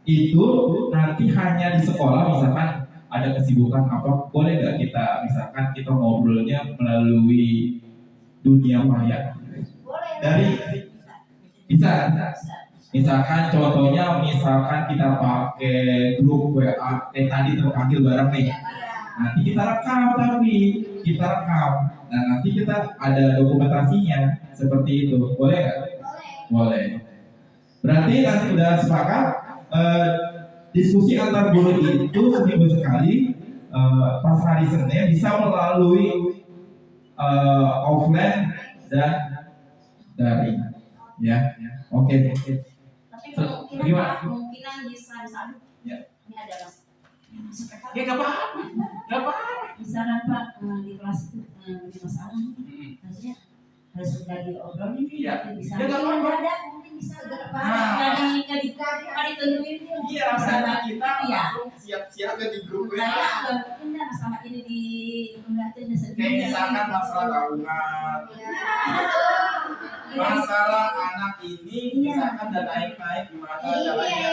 Itu nanti hanya di sekolah, misalkan ada kesibukan apa, boleh nggak kita misalkan kita ngobrolnya melalui dunia maya? Boleh. Dari bisa. Misalkan contohnya, misalkan kita pakai grup WA tadi terpanggil bareng nih. Nanti kita rekam, nah nanti kita ada dokumentasinya seperti itu, boleh nggak? Boleh. Berarti nanti udah sepakat, diskusi antar guru itu seminggu sekali, pas hari Senin bisa melalui offline dan daring, ya. Oke. Tapi Gimana? kemungkinan bisa aduh. Ya. Ini ada mas. Ya nggak apa-apa. Misalkan Pak di kelas itu ini masalah, maksudnya harus sudah diobrolin nih, Iya. bisa. Ya, nggak apa-apa. Ada mungkin bisa Nah. nggak ditentuin dia. Iya, rasanya kita Iya. langsung siap-siap ke di grup Saya WA. nggak mungkin dah masalah ini di enggak Kayak misalkan masalah tabungan, masalah anak ini, misalkan dan naik-naik gimana caranya.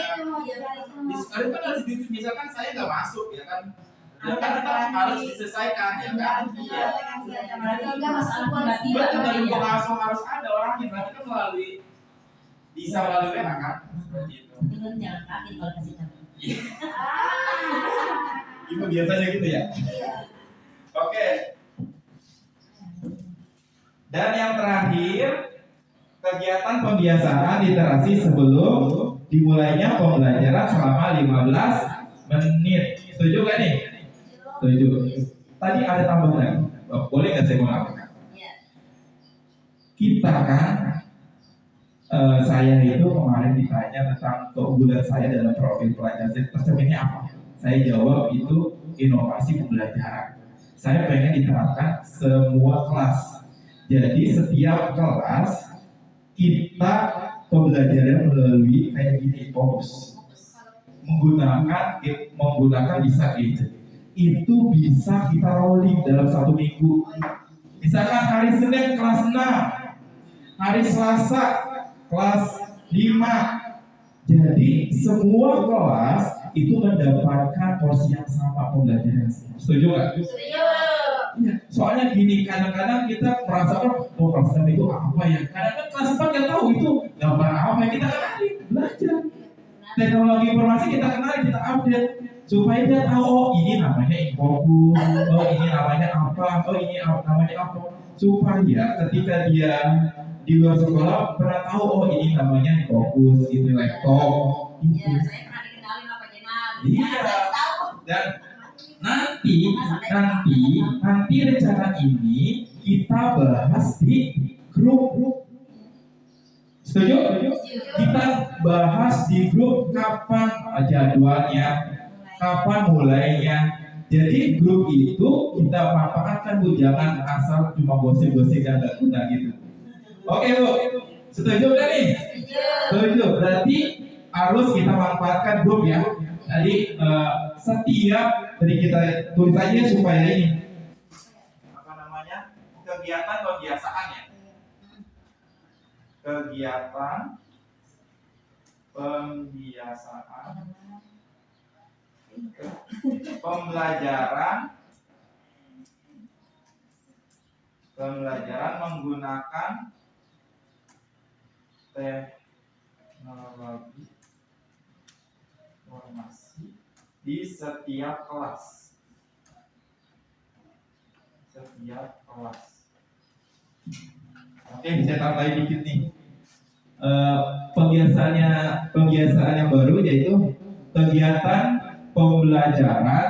Sekarang kan harus misalkan saya nggak masuk, ya kan? Ya kan kita harus diselesaikan, ya kan? Iya. Enggak masalah pribadi Betul, dari ya. langsung harus ada orangnya, berarti kan bisa melalui WA kan? Seperti itu. Dengan jangan kaget kalau kasih tahu. Itu biasanya gitu ya. Oke. Dan yang terakhir, kegiatan pembiasaan literasi sebelum dimulainya pembelajaran selama 15 menit. Setuju gak nih? Setuju. Tadi ada tambahan. Boleh nggak saya mengatakan? Iya. Kita kan, saya itu kemarin ditanya tentang keunggulan saya dalam profil pelajar tercerminnya apa? Saya jawab itu inovasi pembelajaran. Saya pengen diterapkan semua kelas. Jadi setiap kelas kita pembelajaran melalui kayak gini, fokus. Menggunakan bisa itu bisa kita rolling dalam 1 minggu. Misalkan hari Senin kelas 6, hari Selasa kelas 5. Jadi semua kelas itu mendapatkan porsi yang sama pembelajaran. Setuju nggak? Ya, soalnya gini, kadang-kadang kita merasa kelas 6 itu apa ya? Kadang-kadang kelas 4 nggak tahu itu gambar apa. Kita kan belajar teknologi informasi, kita kenal, kita update supaya dia tahu, oh ini namanya infokus, oh ini namanya apa, oh ini namanya apa, supaya ketika dia di luar sekolah pernah tahu, oh ini namanya infokus, ini laptop, Iya, itu. saya pernah dikenalin apa channel. Iya. Tahu. Dan nanti rencana ini kita bahas di grup. Setuju? Kita bahas di grup kapan jadwalnya, kapan mulainya. Jadi grup itu kita manfaatkan, Bu, jangan asal cuma gosip-gosip yang nggak guna gitu. Oke, Bu, setuju nggak nih? Setuju. Berarti harus kita manfaatkan grup ya. Jadi setiap dari kita tulis aja supaya ini apa namanya, kegiatan pembiasaan ya. Kegiatan pembiasaan pembelajaran menggunakan teknologi informasi di setiap kelas. Oke, bisa tambahin dikit nih. Pembiasaan yang baru yaitu kegiatan pembelajaran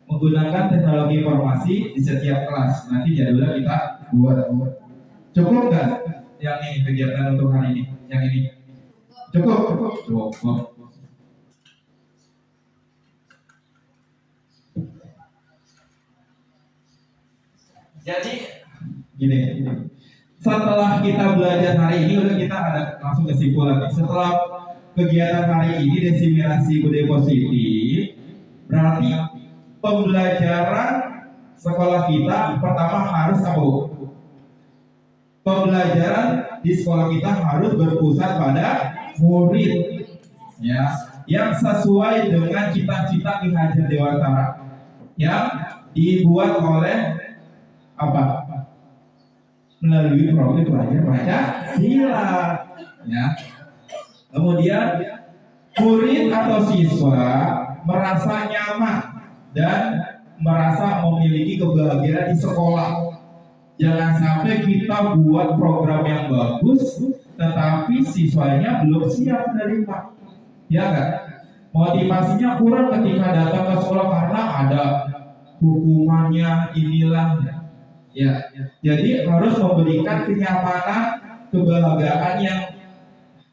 menggunakan teknologi informasi di setiap kelas. Nanti jadwalnya kita buat. Cukup nggak yang ini kegiatan untuk hari ini? Yang ini cukup. Jadi gini. Setelah kita belajar hari ini, udah kita ada langsung kesimpulan. Setelah kegiatan hari ini diseminasi budaya positif, berarti pembelajaran sekolah kita pertama harus apa? Pembelajaran di sekolah kita harus berpusat pada murid, ya, yang sesuai dengan cita-cita Ki Hajar Dewantara yang dibuat oleh apa? Melalui program belajar Pancasila, ya. Kemudian murid atau siswa merasa nyaman dan merasa memiliki kebahagiaan di sekolah. Jangan sampai kita buat program yang bagus, tetapi siswanya belum siap menerima, ya kan? Motivasinya kurang ketika datang ke sekolah karena ada hukumannya inilah. Ya, jadi harus memberikan kenyamanan, kebahagiaan yang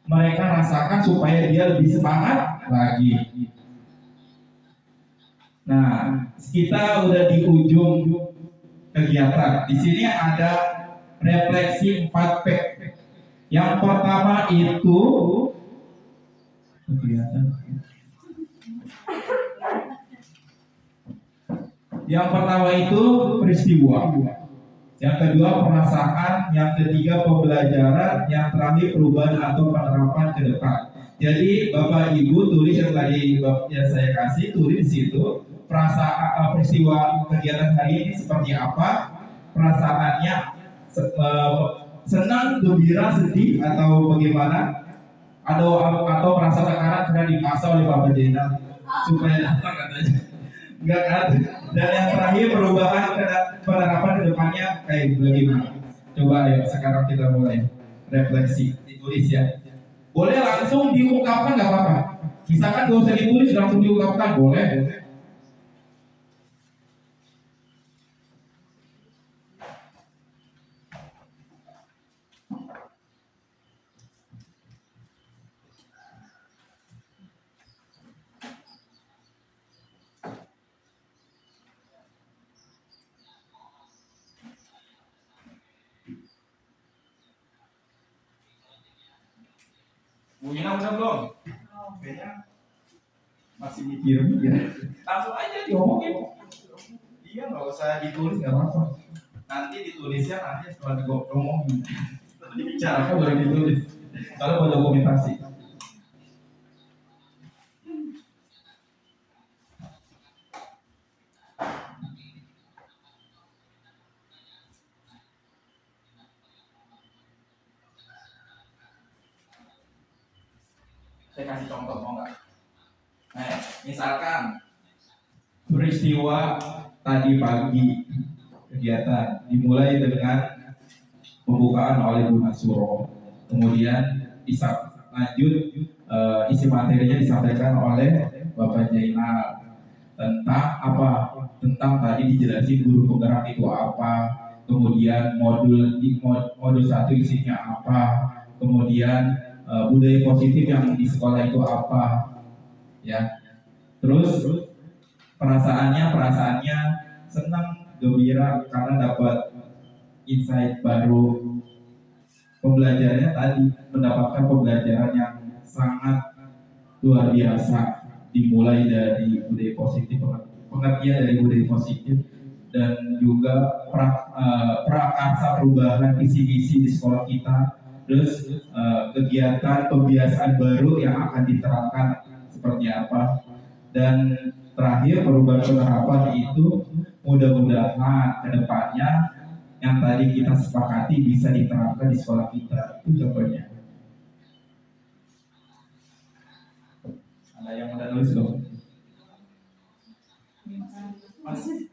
mereka rasakan supaya dia lebih semangat lagi. Nah, kita udah di ujung kegiatan. Di sini ada refleksi 4P. Yang pertama itu kegiatan. Yang pertama itu peristiwa. Yang kedua perasaan, yang ketiga pembelajaran, yang terakhir perubahan atau penerapan ke depan. Jadi Bapak Ibu tulis yang tadi yang saya kasih, tulis di situ perasaan peristiwa kegiatan hari ini seperti apa, perasaannya senang, gembira, sedih atau bagaimana, atau merasa tekanan karena dipaksa oleh Bapak Jenderal supaya datang katanya. Enggak kan? Dan yang terakhir perubahan penerapan ke depannya kayak bagaimana? Coba ayo sekarang kita mulai refleksi, ditulis ya. Boleh langsung diungkapkan nggak apa-apa. Misalkan gak usah ditulis langsung diungkapkan boleh. Bu Ina udah belum? Kayaknya masih mikir. Langsung aja diomongin. Iya, nggak usah ditulis, nggak apa-apa. Nanti ditulisnya nanti setelah diomongin. Tapi dibicarakan baru ditulis. Kalau buat dokumentasi. Saya kasih contoh, mau nggak? Nah, misalkan peristiwa tadi pagi kegiatan dimulai dengan pembukaan oleh Bu Nasuro, kemudian lanjut isi materinya disampaikan oleh Bapak Jainal tentang apa? Tentang tadi dijelasin guru penggerak itu apa, kemudian modul 1 isinya apa, kemudian budaya positif yang di sekolah itu apa, ya. Terus perasaannya senang, gembira karena dapat insight baru. Pembelajarannya tadi mendapatkan pembelajaran yang sangat luar biasa, dimulai dari budaya positif, pengertian dari budaya positif, dan juga prakarsa perubahan visi-misi di sekolah kita, terus kegiatan pembiasaan baru yang akan diterapkan seperti apa, dan terakhir perubahan penerapan itu mudah-mudahan kedepannya yang tadi kita sepakati bisa diterapkan di sekolah kita. Itu contohnya. Ada yang udah nulis dong? Masih?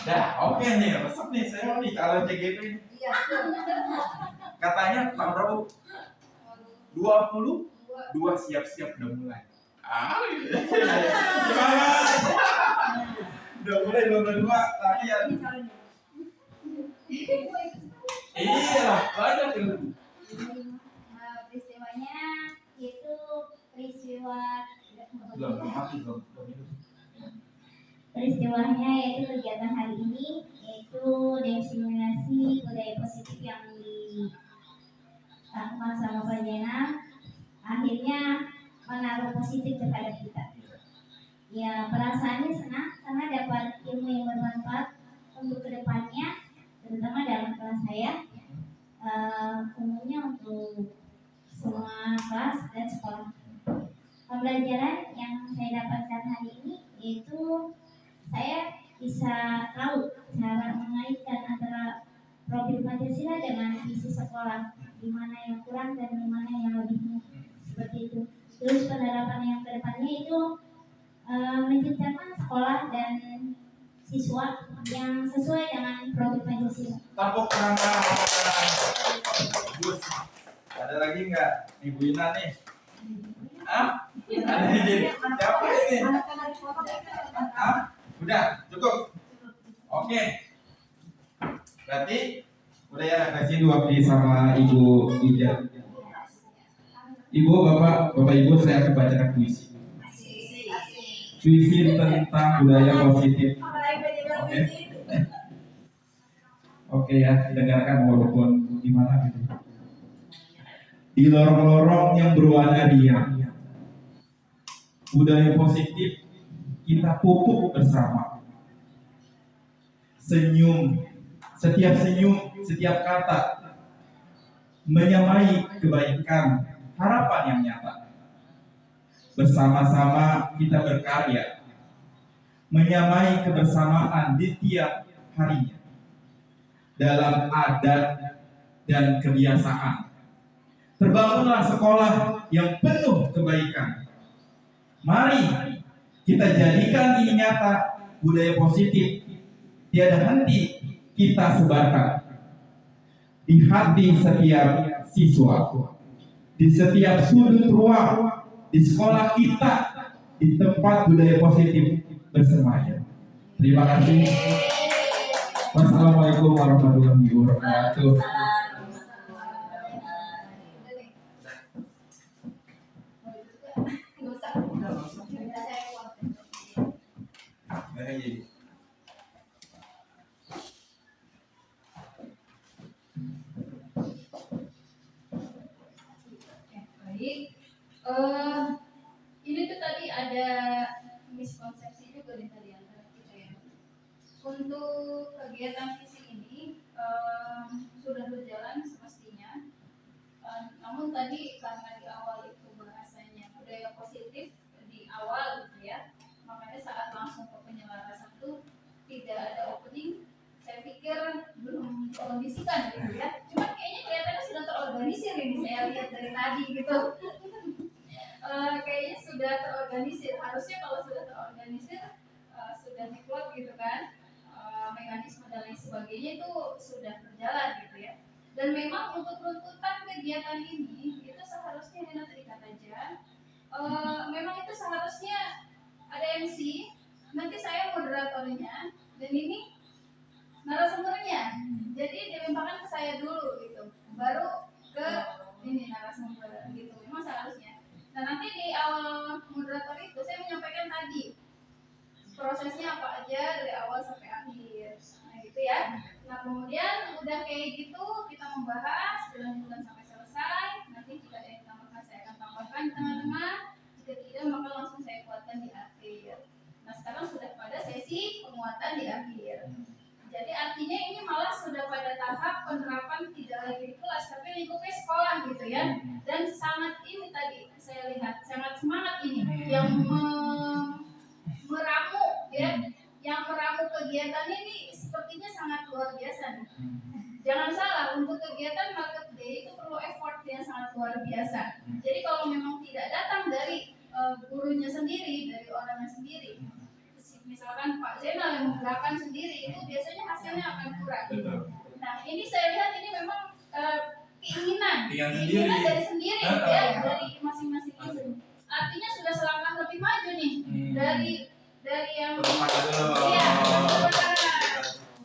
Dah, oke nih, resep nih saya nih kalau CGP ini. Iya. Katanya tahun berapa? 22 siap-siap udah mulai. Semangat. Udah mulai 22 latihan. Iya, banyak tuh. Peristiwanya itu peristiwa peristiwanya yaitu kegiatan hari ini yaitu diseminasi budaya positif yang dilakukan sama Pak Jena, akhirnya menaruh positif terhadap kita. Ya, perasaannya senang karena dapat ilmu yang bermanfaat untuk kedepannya, terutama dalam kelas saya, umumnya untuk semua kelas dan sekolah. Pembelajaran yang saya dapatkan hari ini yaitu saya bisa tahu cara mengaitkan antara profil Pancasila dengan visi sekolah, di mana yang kurang dan di mana yang lebihnya, seperti itu. Terus penerapan yang kedepannya itu menciptakan sekolah dan siswa yang sesuai dengan profil Pancasila. Tepuk tangan. Bagus. Ada lagi nggak? Ibu Ina nih. Ah? Ada ide? Siapa ini? Ah? Udah, cukup. Oke. Berarti udah ya refleksi diwakili sama Ibu Ija. Ibu, Bapak Ibu, saya akan bacakan puisi. Puisi tentang budaya positif. Oke. Oke ya, dengarkan walaupun gimana gitu. Di lorong-lorong yang berwarna diam, budaya positif kita pupuk bersama. Senyum, setiap kata menyamai kebaikan, harapan yang nyata. Bersama-sama kita berkarya, menyamai kebersamaan di tiap harinya. Dalam adat dan kebiasaan, terbangunlah sekolah yang penuh kebaikan. Mari kita jadikan ini nyata, budaya positif tiada henti kita sebarkan di hati setiap siswa, di setiap sudut ruang, di sekolah kita, di tempat budaya positif bersemayam. Terima kasih. Wassalamualaikum warahmatullahi wabarakatuh. Baik, ini tuh tadi ada miskonsepsi juga nih tadi antara kita ya. Untuk kegiatan fisik ini sudah berjalan semestinya, namun tadi karena di awal itu bahasanya budaya positif di awal gitu ya, makanya saat langsung ke penyelarasan itu tidak ada opening. Saya pikir belum terkondisikan gitu ya. Cuma kayaknya kelihatannya sudah terorganisir ini, saya lihat dari tadi gitu. Kayaknya sudah terorganisir. Harusnya kalau sudah terorganisir sudah diplot gitu kan, mekanisme dan lain sebagainya itu sudah berjalan gitu ya. Dan memang untuk runtutan kegiatan ini itu seharusnya Nena tadi kata aja, memang itu seharusnya ada MC, nanti saya moderatornya, dan ini narasumbernya. Jadi dilimpahkan ke saya dulu gitu, baru ke ini narasumber gitu. Memang seharusnya. Nah nanti di awal moderator itu saya menyampaikan tadi prosesnya apa aja dari awal sampai akhir. Nah gitu ya. Nah kemudian udah kayak gitu kita membahas, dilanjutkan sampai selesai. Nanti jika ada misalkan tidak lagi di kelas tapi lingkupnya sekolah gitu ya, dan sangat ini tadi saya lihat sangat semangat ini yang meramu ya, yang meramu kegiatan ini sepertinya sangat luar biasa nih. Jangan salah, untuk kegiatan market day itu perlu effort yang sangat luar biasa. Jadi kalau memang tidak datang dari gurunya sendiri, dari orangnya sendiri, misalkan Pak Zainal yang menggerakkan sendiri, itu biasanya hasilnya akan kurang. Nah ini saya lihat ini memang keinginan dari sendiri ya, dari masing-masing itu. Artinya sudah selangkah lebih maju nih dari yang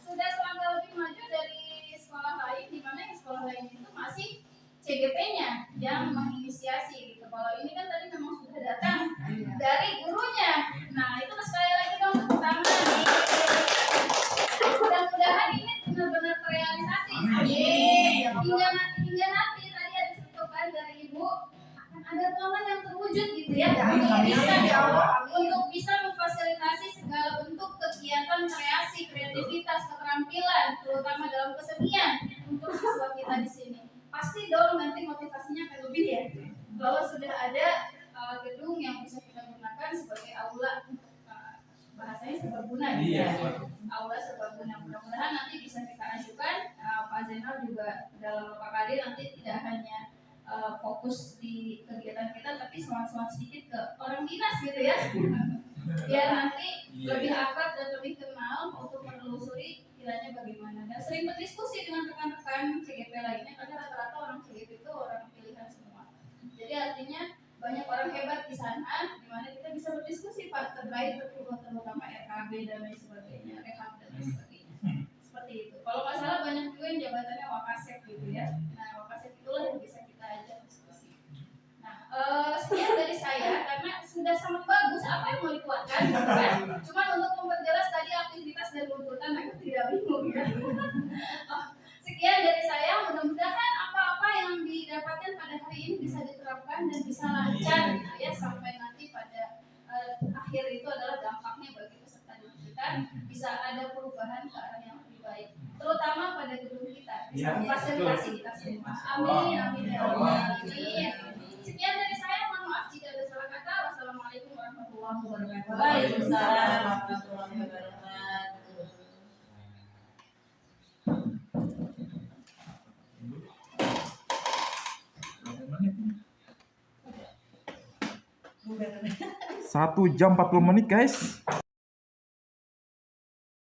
sudah selangkah lebih maju dari sekolah lain, di mana yang sekolah lain itu masih CGP-nya yang menginisiasi gitu. Kalau ini kan tadi memang sudah datang dari gurunya. Nah itu sekali lagi dong tepuk tangan. Mudah-mudahan ini benar-benar terrealisasi. Hingga nanti tadi ada sentuhan dari Ibu, akan ada ruangan yang terwujud gitu ya. Untuk bisa memfasilitasi segala bentuk kegiatan kreasi, kreativitas, keterampilan, terutama dalam kesenian untuk siswa kita di sini. Pasti dong nanti motivasinya akan lebih ya. Kalau sudah ada gedung yang bisa kita gunakan sebagai aula, bahasanya serbaguna gitu ya. Aula serbaguna. Mudah-mudahan nanti bisa kita ajukan. Pak Zainal juga dalam PKD nanti tidak hanya fokus di kegiatan kita, tapi selang-selang sedikit ke orang dinas gitu ya. Biar nanti lebih akrab dan lebih kenal untuk menelusuri kiranya bagaimana, dan sering berdiskusi dengan rekan-rekan CGP lainnya karena rata-rata orang CGP itu orang pilihan semua. Jadi artinya banyak orang hebat di sana, di mana kita bisa berdiskusi Pak terkait terutama RKB dan lain sebagainya, rehab dan lain sebagainya. Seperti itu. Kalau nggak salah banyak juga yang jabatannya Wakasek gitu ya. Nah Wakasek itulah yang bisa kita ajak diskusi. Nah sekian dari saya karena sudah sangat bagus apa yang mau dikuatkan gitu kan. Cuman untuk memperjelas tadi aktivitas dan runtutan aku tidak bingung ya. Sekian dari saya, mudah-mudahan apa-apa yang didapatkan pada hari ini bisa diterapkan dan bisa lancar gitu ya, sampai nanti pada akhir itu adalah dampaknya bagi peserta didik kita bisa ada perubahan ke arah yang lebih baik, terutama pada gedung kita bisa memfasilitasi kita semua. Amin amin ya Allah. Sekian dari saya, mohon maaf jika ada salah kata. Wassalamualaikum warahmatullahi wabarakatuh. Waalaikumsalam warahmatullahi wabarakatuh. Satu jam 40 menit guys.